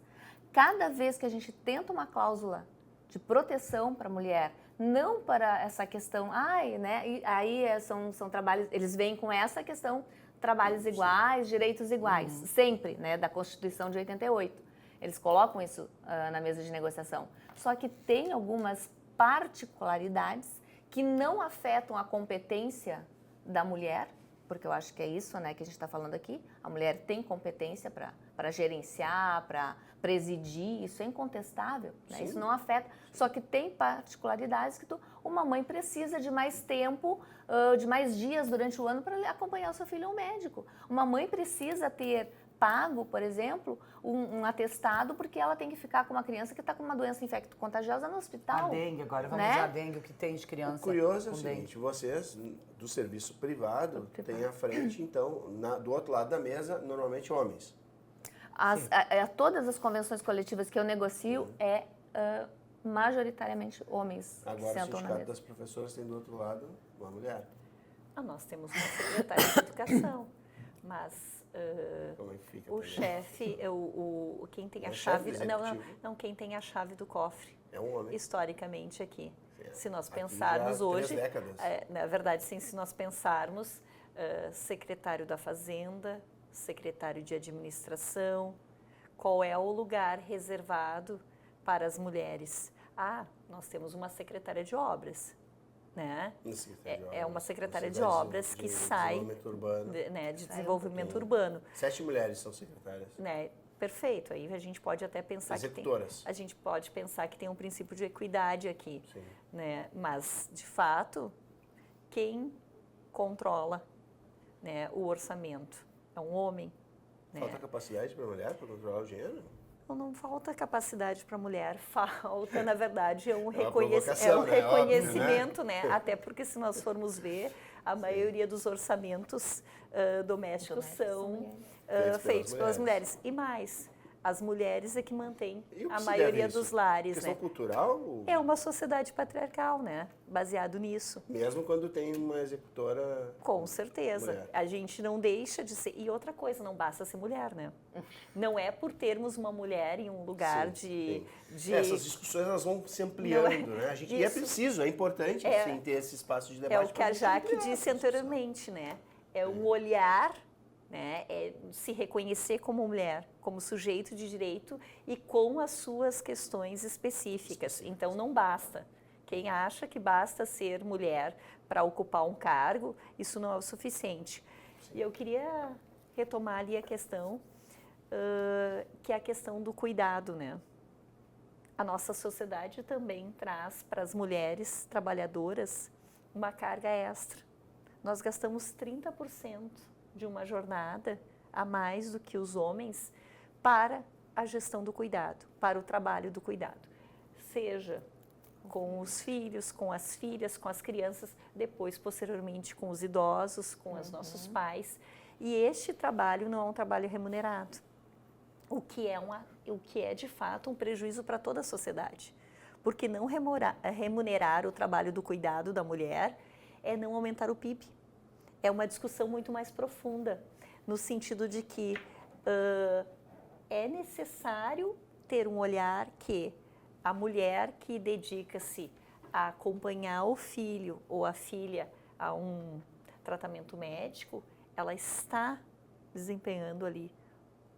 Cada vez que a gente tenta uma cláusula de proteção para a mulher, não para essa questão, né? E aí são trabalhos, eles vêm com essa questão, trabalhos iguais, direitos iguais, sempre, né? Da Constituição de 88. Eles colocam isso na mesa de negociação. Só que tem algumas particularidades que não afetam a competência da mulher, porque eu acho que é isso, né, que a gente está falando aqui. A mulher tem competência para gerenciar, para presidir, isso é incontestável, né? Isso não afeta. Só que tem particularidades que uma mãe precisa de mais tempo, de mais dias durante o ano para acompanhar o seu filho ao médico. Uma mãe precisa ter pago, por exemplo, um atestado porque ela tem que ficar com uma criança que está com uma doença infecto-contagiosa no hospital. A dengue, agora vamos né? a dengue, o que tem de criança. O curioso é o dengue. seguinte, vocês do serviço privado têm à frente, então, do outro lado da mesa, normalmente homens. Todas as convenções coletivas que eu negocio majoritariamente homens. Agora o sindicato das professoras tem do outro lado uma mulher. Nós temos uma secretária de educação, mas explica O pra gente. chefe, quem tem É a o chave, chefe executivo. não, quem tem a chave do cofre, É um homem. historicamente aqui. Se nós Aqui pensarmos já há hoje, 3 décadas. na verdade, sim, se nós pensarmos, secretário da Fazenda, secretário de Administração, qual é o lugar reservado para as mulheres? Nós temos uma secretária de obras, né? É uma secretária de obras que sai desenvolvimento urbano. de desenvolvimento urbano. 7 mulheres são secretárias. Né? Perfeito. Aí a gente pode até pensar Executoras. a gente pode pensar que tem um princípio de equidade aqui, Sim. né? Mas de fato, quem controla, né, o orçamento é um homem, né? Falta capacidade para a mulher para controlar o dinheiro? Não falta capacidade para a mulher, falta, na verdade, uma é um provocação, né? reconhecimento, né? Até porque se nós formos ver, a maioria dos orçamentos domésticos são feitos pelas mulheres. E mais, as mulheres é que mantêm E o que a se maioria deve a dos isso? lares, Questão né? cultural? Ou É uma sociedade patriarcal, né? Baseado nisso. mesmo quando tem uma executora... Com certeza. Mulher. A gente não deixa de ser. E outra coisa, não basta ser mulher, né? Não é por termos uma mulher em um lugar Sim, de. Essas discussões elas vão se ampliando, Não é- né? E é isso. preciso, é importante sim, ter esse espaço de debate. É o que pra a gente Jaque ampliar disse essa discussão. anteriormente, né? É um olhar, né? É se reconhecer como mulher, como sujeito de direito e com as suas questões específicas. Então não basta. Quem acha que basta ser mulher para ocupar um cargo, isso não é o suficiente. E eu queria retomar ali a questão, que é a questão do cuidado, né? A nossa sociedade também traz para as mulheres trabalhadoras uma carga extra. Nós gastamos 30% de uma jornada a mais do que os homens para a gestão do cuidado, para o trabalho do cuidado. Seja com os filhos, com as filhas, com as crianças, depois, posteriormente, com os idosos, com os nossos pais. E este trabalho não é um trabalho remunerado, o que é de fato um prejuízo para toda a sociedade. Porque não remunerar o trabalho do cuidado da mulher é não aumentar o PIB. É uma discussão muito mais profunda, no sentido de que é necessário ter um olhar que a mulher que dedica-se a acompanhar o filho ou a filha a um tratamento médico, ela está desempenhando ali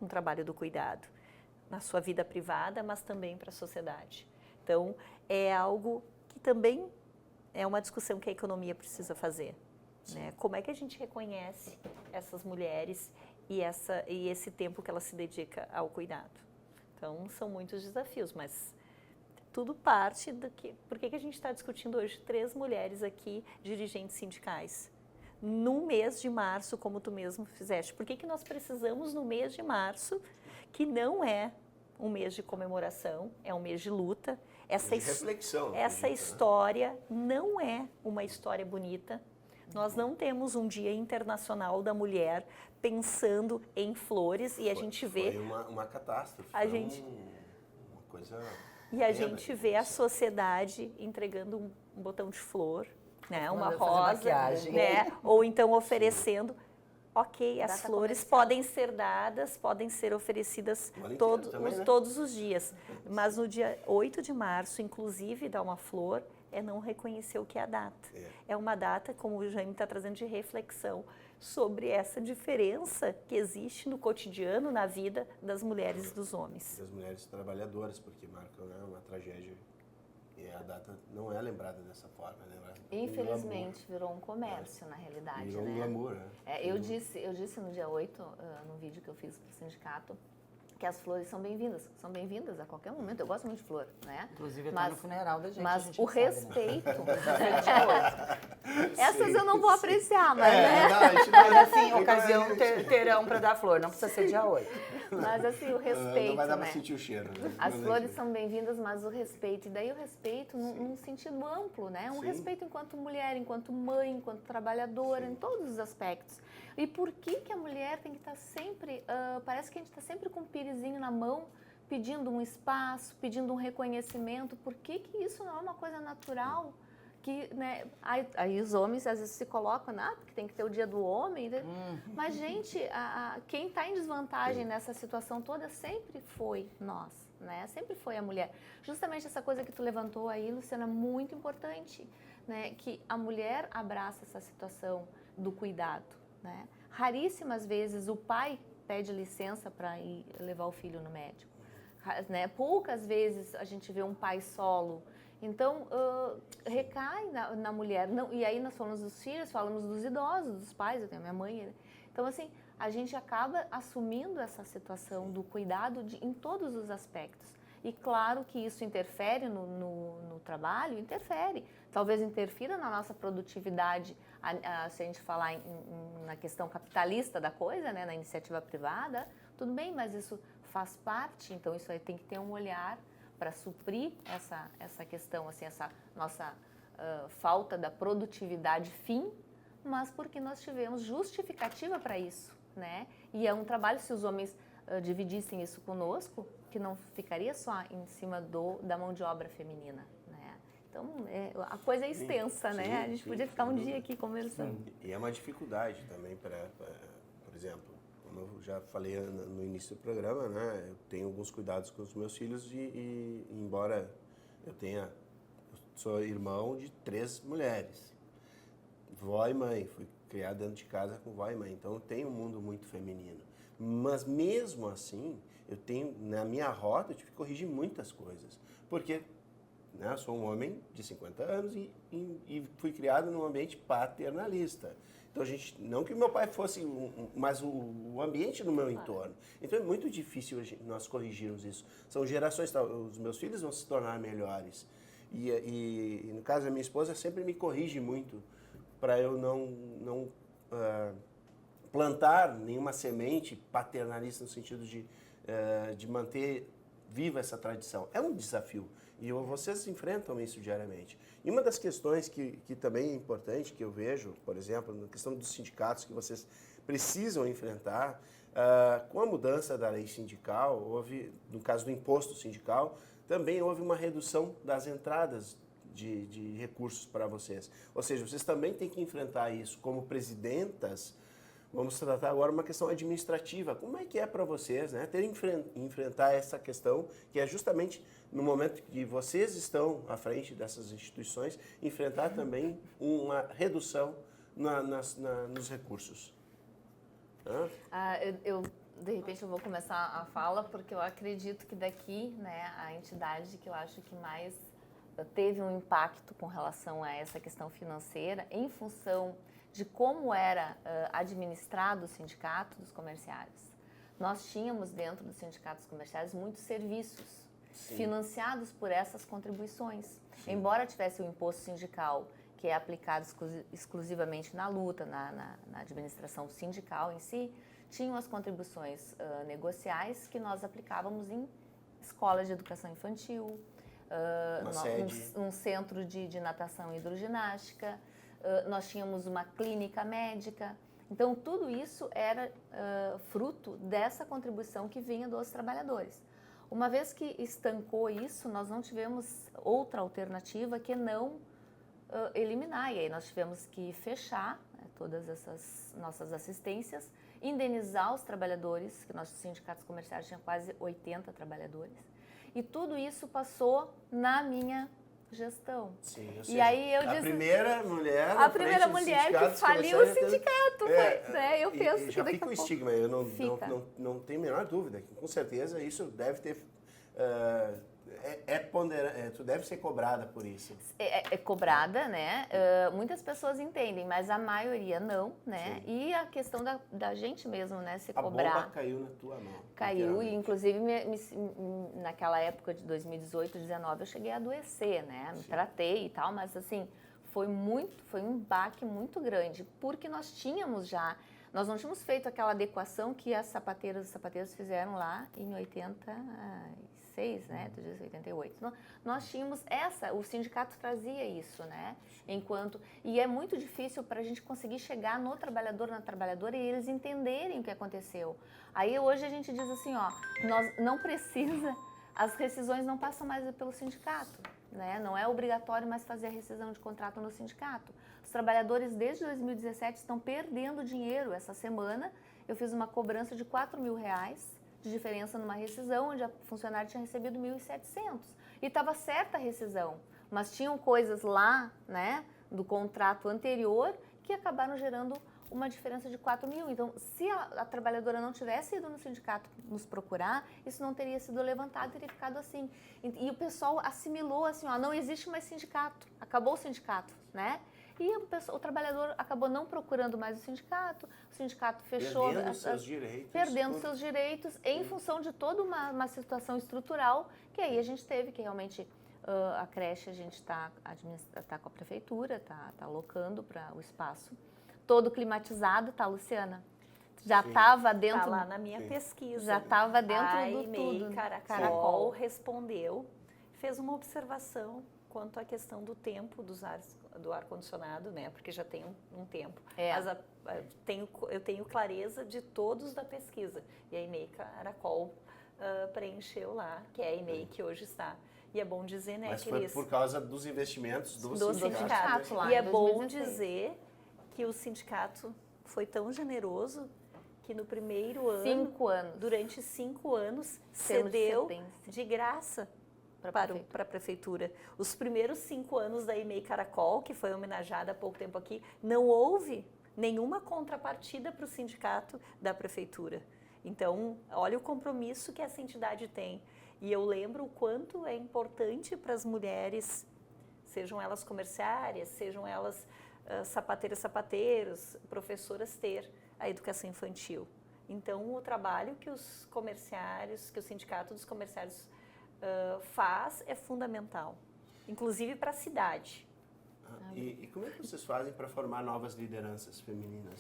um trabalho do cuidado na sua vida privada, mas também para a sociedade. Então, é algo que também é uma discussão que a economia precisa fazer, né? Como é que a gente reconhece essas mulheres e esse tempo que ela se dedica ao cuidado? Então, são muitos desafios, mas tudo parte do que... Por que a gente está discutindo hoje 3 mulheres aqui, dirigentes sindicais? No mês de março, como tu mesmo fizeste. Por que nós precisamos no mês de março, que não é um mês de comemoração, é um mês de luta. De reflexão. Essa história não é uma história bonita. Nós não temos um Dia Internacional da Mulher pensando em flores e a gente vê... Foi uma catástrofe. A gente... uma coisa... E a gente vê a sociedade entregando um botão de flor, né, uma Mandando fazer rosa, maquiagem. né, ou então oferecendo. Ok, as Data flores comercial. podem ser dadas, podem ser oferecidas O ano inteiro também, né? todos os dias. Mas no dia 8 de março, inclusive, dar uma flor é não reconhecer o que é a data. É uma data, como o Jaime está trazendo, de reflexão sobre essa diferença que existe no cotidiano, na vida das mulheres e dos homens. Das mulheres trabalhadoras, porque marcam, né, uma tragédia. E a data não é lembrada dessa forma, né? Infelizmente, virou um comércio, na realidade, Virou um né? glamour, né? Eu disse no dia 8, no vídeo que eu fiz para o sindicato, que as flores são bem-vindas a qualquer momento. Eu gosto muito de flor, né? Inclusive, eu tô no funeral da gente. a Mas gente o não sabe, né? respeito... Essas eu não vou apreciar, mas, né? Não, a gente Mas assim, ocasião terão para dar flor, não precisa ser dia 8. Mas assim, o respeito, não vai dar pra né? sentir o cheiro. Né? As flores são bem-vindas, mas o respeito, e daí o respeito num sentido amplo, né? Um Sim. respeito enquanto mulher, enquanto mãe, enquanto trabalhadora, em todos os aspectos. E por que a mulher tem que estar sempre, parece que a gente está sempre com um pirizinho na mão, pedindo um espaço, pedindo um reconhecimento. Por que isso não é uma coisa natural? que, né, aí os homens às vezes se colocam, porque tem que ter o dia do homem, né? Mas, gente, quem está em desvantagem nessa situação toda sempre foi nós, né? Sempre foi a mulher. Justamente essa coisa que tu levantou aí, Luciana, muito importante, né? Que a mulher abraça essa situação do cuidado, né? Raríssimas vezes o pai pede licença para ir levar o filho no médico, né? Poucas vezes a gente vê um pai solo. Então, recai na mulher. Não, e aí nós falamos dos filhos, falamos dos idosos, dos pais, eu tenho minha mãe, né? Então, assim, a gente acaba assumindo essa situação do cuidado em todos os aspectos. E claro que isso interfere no trabalho, interfere. Talvez interfira na nossa produtividade, se a gente falar na questão capitalista da coisa, né, na iniciativa privada, tudo bem, mas isso faz parte, então isso aí tem que ter um olhar para suprir essa questão, assim, essa nossa falta da produtividade fim, mas porque nós tivemos justificativa para isso, né? E é um trabalho, se os homens dividissem isso conosco, que não ficaria só em cima da mão de obra feminina, né? Então, a coisa é extensa, sim, né? A gente podia ficar um dia aqui conversando. E é uma dificuldade também por exemplo, como eu já falei no início do programa, né? Eu tenho alguns cuidados com os meus filhos e embora eu sou irmão de 3 mulheres, vó e mãe, fui criado dentro de casa com vó e mãe, então eu tenho um mundo muito feminino. Mas mesmo assim, na minha rota, eu tive que corrigir muitas coisas, porque, né, eu sou um homem de 50 anos e fui criado num ambiente paternalista. Então, não que meu pai fosse, mas o ambiente no meu entorno. Então, é muito difícil nós corrigirmos isso. São gerações, os meus filhos vão se tornar melhores. E no caso da minha esposa, sempre me corrige muito para eu não plantar nenhuma semente paternalista no sentido de manter viva essa tradição. É um desafio. E vocês enfrentam isso diariamente. E uma das questões que também é importante, que eu vejo, por exemplo, na questão dos sindicatos que vocês precisam enfrentar, com a mudança da lei sindical, no caso do imposto sindical, também houve uma redução das entradas de recursos para vocês. Ou seja, vocês também têm que enfrentar isso como presidentas. Vamos tratar agora uma questão administrativa. Como é que é para vocês, né, enfrentar essa questão, que é justamente no momento que vocês estão à frente dessas instituições, enfrentar também uma redução nos recursos? De repente eu vou começar a fala, porque eu acredito que daqui, né, a entidade que eu acho que mais teve um impacto com relação a essa questão financeira, em função de como era administrado o sindicato dos comerciários. Nós tínhamos dentro dos sindicatos comerciários muitos serviços financiados por essas contribuições. Sim. Embora tivesse o imposto sindical, que é aplicado exclusivamente na luta, na administração sindical em si, tinham as contribuições negociais que nós aplicávamos em escolas de educação infantil, num centro de natação e hidroginástica, nós tínhamos uma clínica médica. Então, tudo isso era fruto dessa contribuição que vinha dos trabalhadores. Uma vez que estancou isso, nós não tivemos outra alternativa que não eliminar. E aí nós tivemos que fechar, né, todas essas nossas assistências, indenizar os trabalhadores, que nossos sindicatos comerciais tinham quase 80 trabalhadores. E tudo isso passou na minha gestão. Sim, ou e seja, aí a primeira mulher que faliu o sindicato. Eu penso que já fica o estigma, eu não tenho a menor dúvida que com certeza isso deve ter tu deve ser cobrada por isso. É cobrada, né? Muitas pessoas entendem, mas a maioria não, né? Sim. E a questão da gente mesmo, né? Se cobrar. A bomba caiu na tua mão. Caiu, e inclusive naquela época de 2018, 2019, eu cheguei a adoecer, né? Me tratei e tal, mas assim, foi um baque muito grande, porque nós não tínhamos feito aquela adequação que as sapateiras e sapateiros fizeram lá em 86, né, 88. Nós tínhamos o sindicato trazia isso, né, e é muito difícil para a gente conseguir chegar no trabalhador, na trabalhadora, e eles entenderem o que aconteceu. Aí hoje a gente diz assim, nós não precisa, as rescisões não passam mais pelo sindicato, né? Não é obrigatório mais fazer a rescisão de contrato no sindicato. Os trabalhadores desde 2017 estão perdendo dinheiro. Essa semana eu fiz uma cobrança de R$4.000 de diferença numa rescisão, onde a funcionária tinha recebido 1.700. E estava certa a rescisão, mas tinham coisas lá, né, do contrato anterior que acabaram gerando uma diferença de 4.000. Então, se a trabalhadora não tivesse ido no sindicato nos procurar, isso não teria sido levantado, teria ficado assim. E o pessoal assimilou assim, ó, não existe mais sindicato, acabou o sindicato, né? E o trabalhador acabou não procurando mais o sindicato fechou... Perdendo seus direitos. Perdendo seus direitos em função de toda uma situação estrutural, que aí a gente teve que realmente... a creche a gente está com a prefeitura, está alocando para o espaço. Todo climatizado, tá, Luciana? Já estava dentro... Está lá na minha pesquisa. Já estava dentro a do EMEI tudo. Caracol respondeu, fez uma observação quanto à questão do tempo do ar-condicionado, né? Porque já tem um tempo. Mas eu tenho clareza de todos da pesquisa. E a EMEI Caracol preencheu lá, que é a EMEI que hoje está. E é bom dizer, né, Mas Cris? foi por causa dos investimentos do sindicato lá e é em bom 2016. dizer que o sindicato foi tão generoso que no primeiro ano, 5 anos, durante 5 anos, Temos cedeu sentença de graça para a prefeitura. Os primeiros 5 anos da EMEI Caracol, que foi homenageada há pouco tempo aqui, não houve nenhuma contrapartida para o sindicato da prefeitura. Então, olha o compromisso que essa entidade tem. E eu lembro o quanto é importante para as mulheres, sejam elas comerciárias, sejam elas sapateiros, professoras, ter a educação infantil. Então, o trabalho que os comerciários, que o Sindicato dos Comerciários faz é fundamental, inclusive para a cidade. E como é que vocês fazem para formar novas lideranças femininas?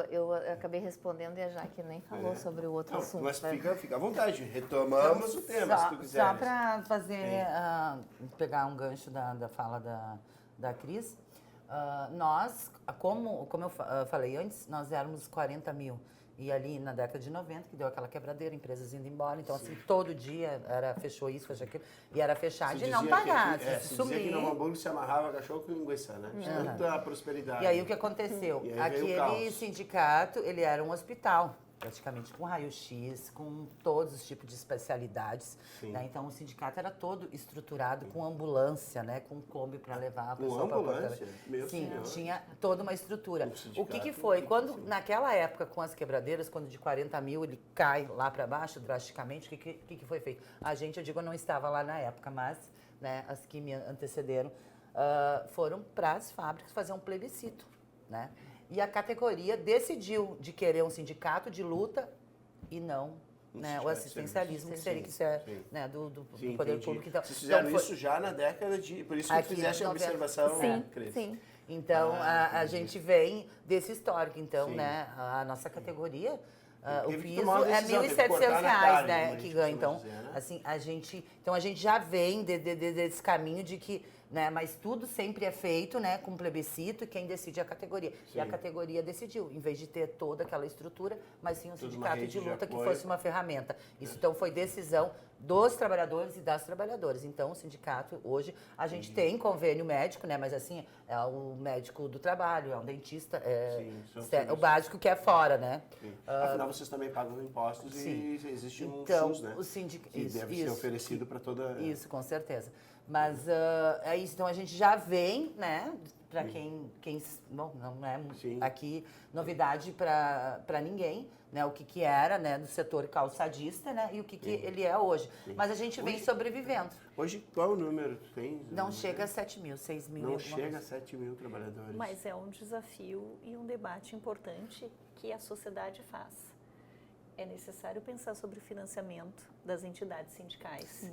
Eu acabei respondendo e a Jaque nem falou sobre o outro assunto. Mas fica à vontade, retomamos o tema, se tu quiseres. Só para fazer, pegar um gancho da fala da Cris, nós, como eu falei antes, nós éramos 40 mil. E ali na década de 90, que deu aquela quebradeira, empresas indo embora. Então, assim, todo dia fechou isso, fechou aquilo. E era fechar de não pagar, se dizia que no Hamburgo se amarrava cachorro com linguiça, né? Muita prosperidade. E aí o que aconteceu? Aquele sindicato, ele era um hospital, praticamente com raio-x, com todos os tipos de especialidades. Né? Então, o sindicato era todo estruturado com ambulância, né? Com Kombi para levar a pessoa para a ambulância? Sim, tinha toda uma estrutura. O que foi? Quando, naquela época, com as quebradeiras, quando de 40 mil ele cai lá para baixo drasticamente, o que foi feito? Eu digo, eu não estava lá na época, mas né, as que me antecederam foram para as fábricas fazer um plebiscito, né? E a categoria decidiu de querer um sindicato de luta e não o assistencialismo, que seria né, do poder público. Então, vocês fizeram isso já na década de... Por isso que fizeste a observação, Cris. Sim. Então, a gente vem desse histórico. Então, né, a nossa categoria... o piso é R$1.700, né, que ganha. Então, assim, a gente já vem desse caminho de que, né, mas tudo sempre é feito, né, com plebiscito e quem decide é a categoria. E a categoria decidiu, em vez de ter toda aquela estrutura, mas sim um sindicato de luta que fosse uma ferramenta. Isso, então, foi decisão dos trabalhadores e das trabalhadoras. Então, o sindicato, hoje, a gente tem convênio médico, né, mas assim, é o médico do trabalho, é um dentista, é o básico que é fora, né? Afinal, vocês também pagam impostos e existe um SUS, né? Que deve ser oferecido para toda... Isso, com certeza. Mas é isso, então a gente já vem, né, para quem bom, não é aqui novidade para ninguém, né, o que era, né, do setor calçadista, né, e o que ele é hoje. Mas a gente vem sobrevivendo. Hoje, qual o número tu tens? Não chega a 7 mil, 6 mil. Não chega a 7 mil trabalhadores. Mas é um desafio e um debate importante que a sociedade faz. É necessário pensar sobre o financiamento das entidades sindicais.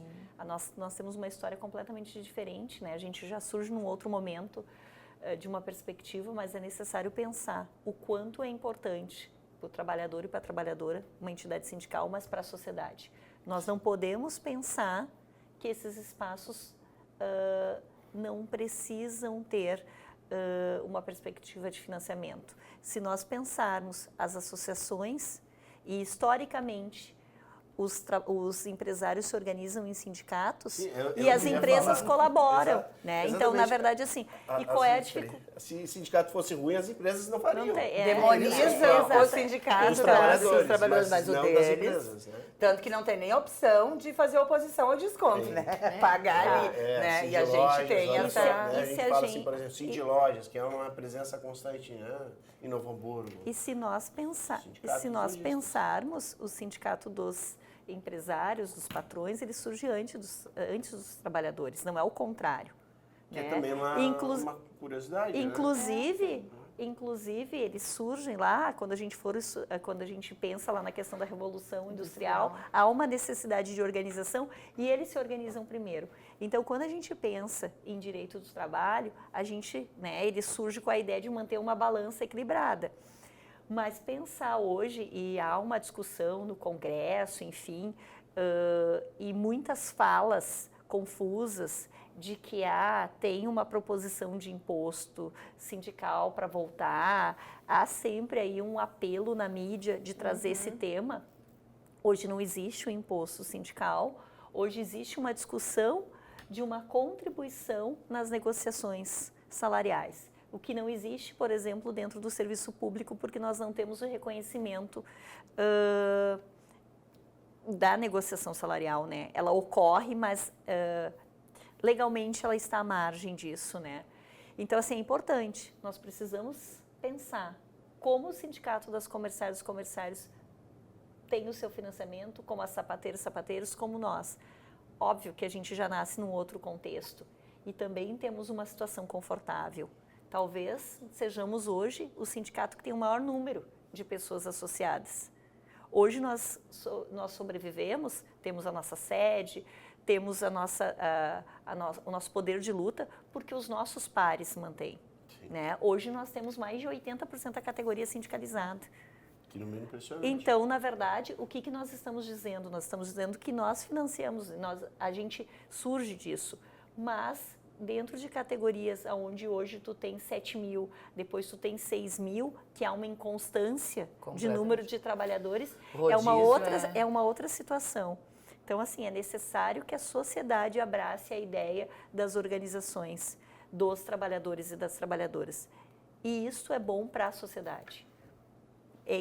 Nós temos uma história completamente diferente, né? A gente já surge num outro momento de uma perspectiva, mas é necessário pensar o quanto é importante para o trabalhador e para a trabalhadora uma entidade sindical, mas para a sociedade. Nós não podemos pensar que esses espaços não precisam ter uma perspectiva de financiamento. Se nós pensarmos as associações, e historicamente, os empresários se organizam em sindicatos Sim, eu e as queria empresas falar. colaboram, Exato. né? Então, Exatamente. na verdade, assim, e qual é a dificuldade? Se o sindicato fosse ruim, as empresas não fariam. Não tem, Demoniza exato. o sindicato, Os trabalhadores, mas o não das deles. empresas, né? Tanto que não tem nem opção de fazer oposição ao desconto, Sim. né? Pagar ali, né? Cindy E a gente Lojas, tem olha essa... só, né? A e gente se a fala gente- assim, por exemplo, Cindy Lojas, que é uma presença constante, né? Em Novo Hamburgo. E se nós, Sindicato se dos nós lojistas. pensarmos, o sindicato dos empresários, dos patrões, ele surge antes dos trabalhadores, não é o contrário. Que é né? também uma curiosidade, né? Inclusive, eles surgem lá, quando a gente pensa lá na questão da Revolução Industrial, há uma necessidade de organização e eles se organizam primeiro. Então, quando a gente pensa em direito do trabalho, ele surge com a ideia de manter uma balança equilibrada. Mas pensar hoje, e há uma discussão no Congresso, enfim, e muitas falas confusas de que tem uma proposição de imposto sindical para voltar, há sempre aí um apelo na mídia de trazer esse tema. Hoje não existe o imposto sindical, hoje existe uma discussão de uma contribuição nas negociações salariais. O que não existe, por exemplo, dentro do serviço público, porque nós não temos o reconhecimento da negociação salarial, né? Ela ocorre, mas legalmente ela está à margem disso, né? Então, assim, é importante. Nós precisamos pensar como o Sindicato das Comerciárias e Comerciários tem o seu financiamento, como as sapateiras e sapateiros, como nós. Óbvio que a gente já nasce num outro contexto e também temos uma situação confortável. Talvez sejamos hoje o sindicato que tem o maior número de pessoas associadas. Hoje nós sobrevivemos, temos a nossa sede, temos o nosso poder de luta, porque os nossos pares se mantêm. Né? Hoje nós temos mais de 80% da categoria sindicalizada. Que número impressionante. Então, na verdade, o que nós estamos dizendo? Nós estamos dizendo que nós financiamos, a gente surge disso, mas dentro de categorias onde hoje tu tem 7 mil, depois tu tem 6 mil, que há uma inconstância de número de trabalhadores, Rodízio, é uma outra situação. Então, assim, é necessário que a sociedade abrace a ideia das organizações, dos trabalhadores e das trabalhadoras. E isso é bom para a sociedade.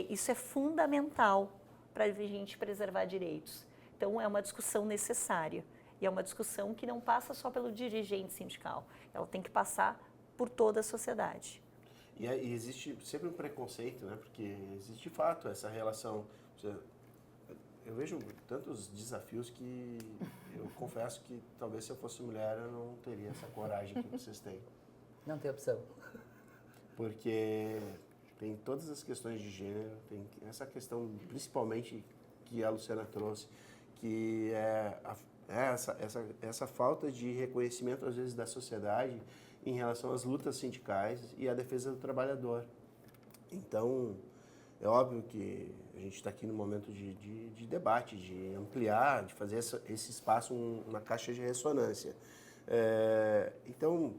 Isso é fundamental para a gente preservar direitos. Então, é uma discussão necessária. E é uma discussão que não passa só pelo dirigente sindical. Ela tem que passar por toda a sociedade. E existe sempre um preconceito, né? Porque existe de fato essa relação. Eu vejo tantos desafios que eu confesso que talvez se eu fosse mulher eu não teria essa coragem que vocês têm. Não tem opção. Porque tem todas as questões de gênero, tem essa questão principalmente que a Luciana trouxe, que é essa falta de reconhecimento, às vezes, da sociedade em relação às lutas sindicais e à defesa do trabalhador. Então, é óbvio que a gente está aqui no momento de debate, de ampliar, de fazer esse espaço uma caixa de ressonância. Então,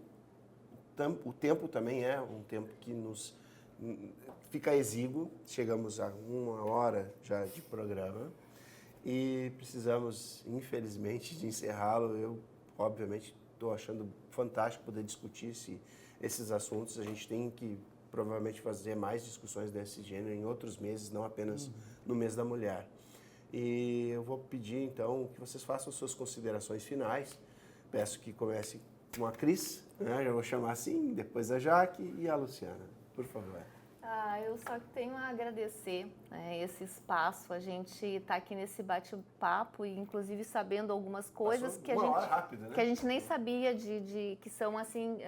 o tempo também é um tempo que nos fica exíguo, chegamos a 1 hora já de programa. E precisamos, infelizmente, de encerrá-lo. Eu, obviamente, estou achando fantástico poder discutir esses assuntos. A gente tem que, provavelmente, fazer mais discussões desse gênero em outros meses, não apenas no mês da mulher. E eu vou pedir, então, que vocês façam suas considerações finais. Peço que comece com a Cris, né? Já vou chamar assim, depois a Jaque e a Luciana. Por favor. Eu só tenho a agradecer esse espaço, a gente está aqui nesse bate-papo e inclusive sabendo algumas coisas que a gente nem sabia que são assim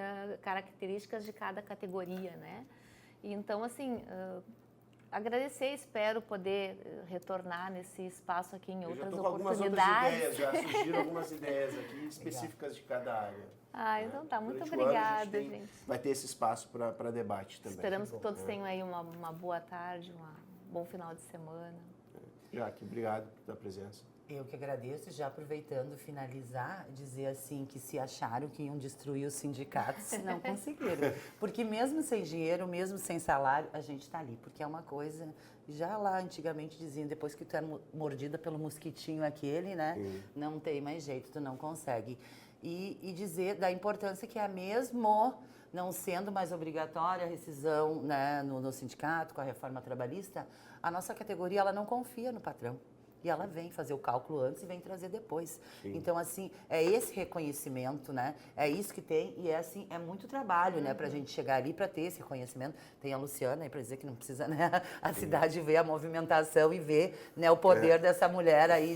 características de cada categoria, né? E então assim agradecer, espero poder retornar nesse espaço aqui em outras oportunidades. Já surgiram algumas ideias aqui específicas de cada área. Então tá, muito obrigada, gente. Vai ter esse espaço para debate também. Esperamos que todos tenham aí uma boa tarde, um bom final de semana. Jaque, obrigado pela presença. Eu que agradeço, já aproveitando, finalizar, dizer assim que se acharam que iam destruir os sindicatos, não conseguiram. Porque mesmo sem dinheiro, mesmo sem salário, a gente está ali. Porque é uma coisa, já lá antigamente diziam, depois que tu é mordida pelo mosquitinho aquele, né? Não tem mais jeito, tu não consegue. E dizer da importância que é mesmo não sendo mais obrigatória a rescisão, né, no sindicato, com a reforma trabalhista, a nossa categoria ela não confia no patrão. E ela vem fazer o cálculo antes e vem trazer depois. Sim. Então, assim, é esse reconhecimento, né? É isso que tem e é assim, é muito trabalho, né? Pra gente chegar ali pra ter esse reconhecimento. Tem a Luciana aí pra dizer que não precisa, né? A cidade ver a movimentação e ver, né, o poder dessa mulher aí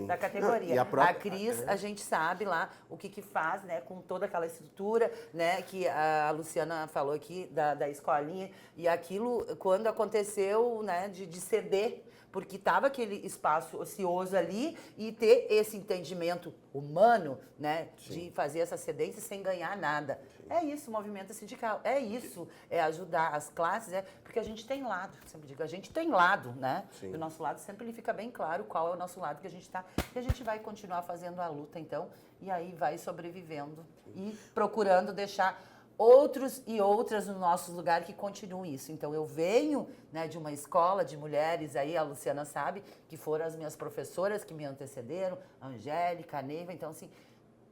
da categoria. Não, a Cris, a gente sabe lá o que faz, né? Com toda aquela estrutura, né? Que a Luciana falou aqui da escolinha. E aquilo, quando aconteceu, né? De ceder, porque estava aquele espaço ocioso ali e ter esse entendimento humano, né, de fazer essa cedência sem ganhar nada. É isso, o movimento sindical, é isso, é ajudar as classes, porque a gente tem lado, sempre digo, a gente tem lado, né? E o nosso lado sempre ele fica bem claro qual é o nosso lado que a gente está, e a gente vai continuar fazendo a luta, então, e aí vai sobrevivendo e procurando deixar outros e outras no nosso lugar que continuem isso. Então, eu venho, né, de uma escola de mulheres, aí a Luciana sabe, que foram as minhas professoras que me antecederam, a Angélica, a Neiva. Então, assim,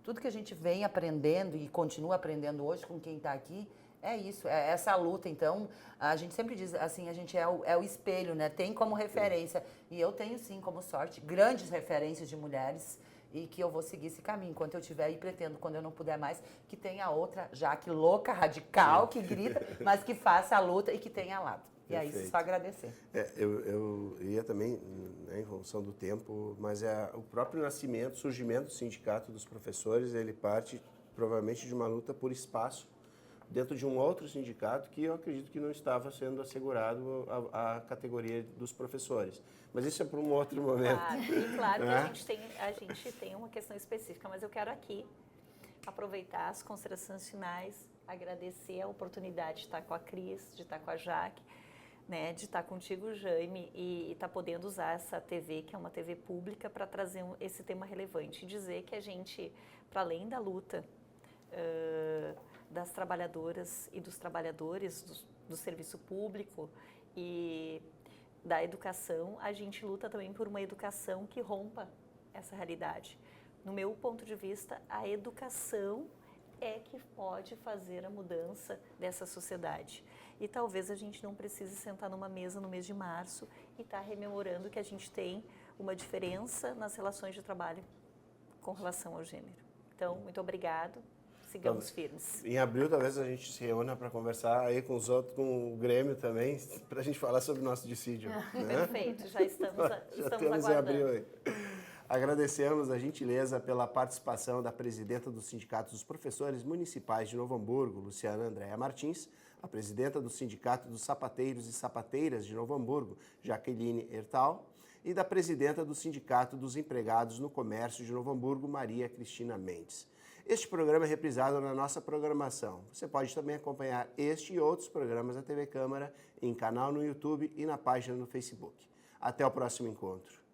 tudo que a gente vem aprendendo e continua aprendendo hoje com quem está aqui, é isso, é essa luta. Então, a gente sempre diz, assim, a gente é o espelho, né? Tem como referência. E eu tenho, sim, como sorte, grandes referências de mulheres e que eu vou seguir esse caminho. Enquanto eu estiver aí, pretendo, quando eu não puder mais, que tenha outra, Jaque louca, radical, que grita, mas que faça a luta e que tenha lado. E aí, só agradecer. Eu ia também, né, em função do tempo, mas o próprio nascimento, surgimento do Sindicato dos Professores, ele parte provavelmente de uma luta por espaço dentro de um outro sindicato que eu acredito que não estava sendo assegurado a categoria dos professores. Mas isso é para um outro momento. Claro que a gente tem uma questão específica, mas eu quero aqui aproveitar as considerações finais, agradecer a oportunidade de estar com a Cris, de estar com a Jaque, né, de estar contigo, Jaime, e estar podendo usar essa TV, que é uma TV pública, para trazer esse tema relevante. E dizer que a gente, para além da luta das trabalhadoras e dos trabalhadores do serviço público e da educação, a gente luta também por uma educação que rompa essa realidade. No meu ponto de vista, a educação é que pode fazer a mudança dessa sociedade. E talvez a gente não precise sentar numa mesa no mês de março e estar rememorando que a gente tem uma diferença nas relações de trabalho com relação ao gênero. Então, muito obrigado. Sigamos firmes. Em abril, talvez a gente se reúna para conversar aí com os outros, com o Grêmio também, para a gente falar sobre o nosso dissídio. Né? Perfeito, já estamos temos aguardando. Em abril aí. Agradecemos a gentileza pela participação da presidenta do Sindicato dos Professores Municipais de Novo Hamburgo, Luciana Andréa Martins, a presidenta do Sindicato dos Sapateiros e Sapateiras de Novo Hamburgo, Jaqueline Hertal, e da presidenta do Sindicato dos Empregados no Comércio de Novo Hamburgo, Maria Cristina Mendes. Este programa é reprisado na nossa programação. Você pode também acompanhar este e outros programas da TV Câmara em canal no YouTube e na página no Facebook. Até o próximo encontro.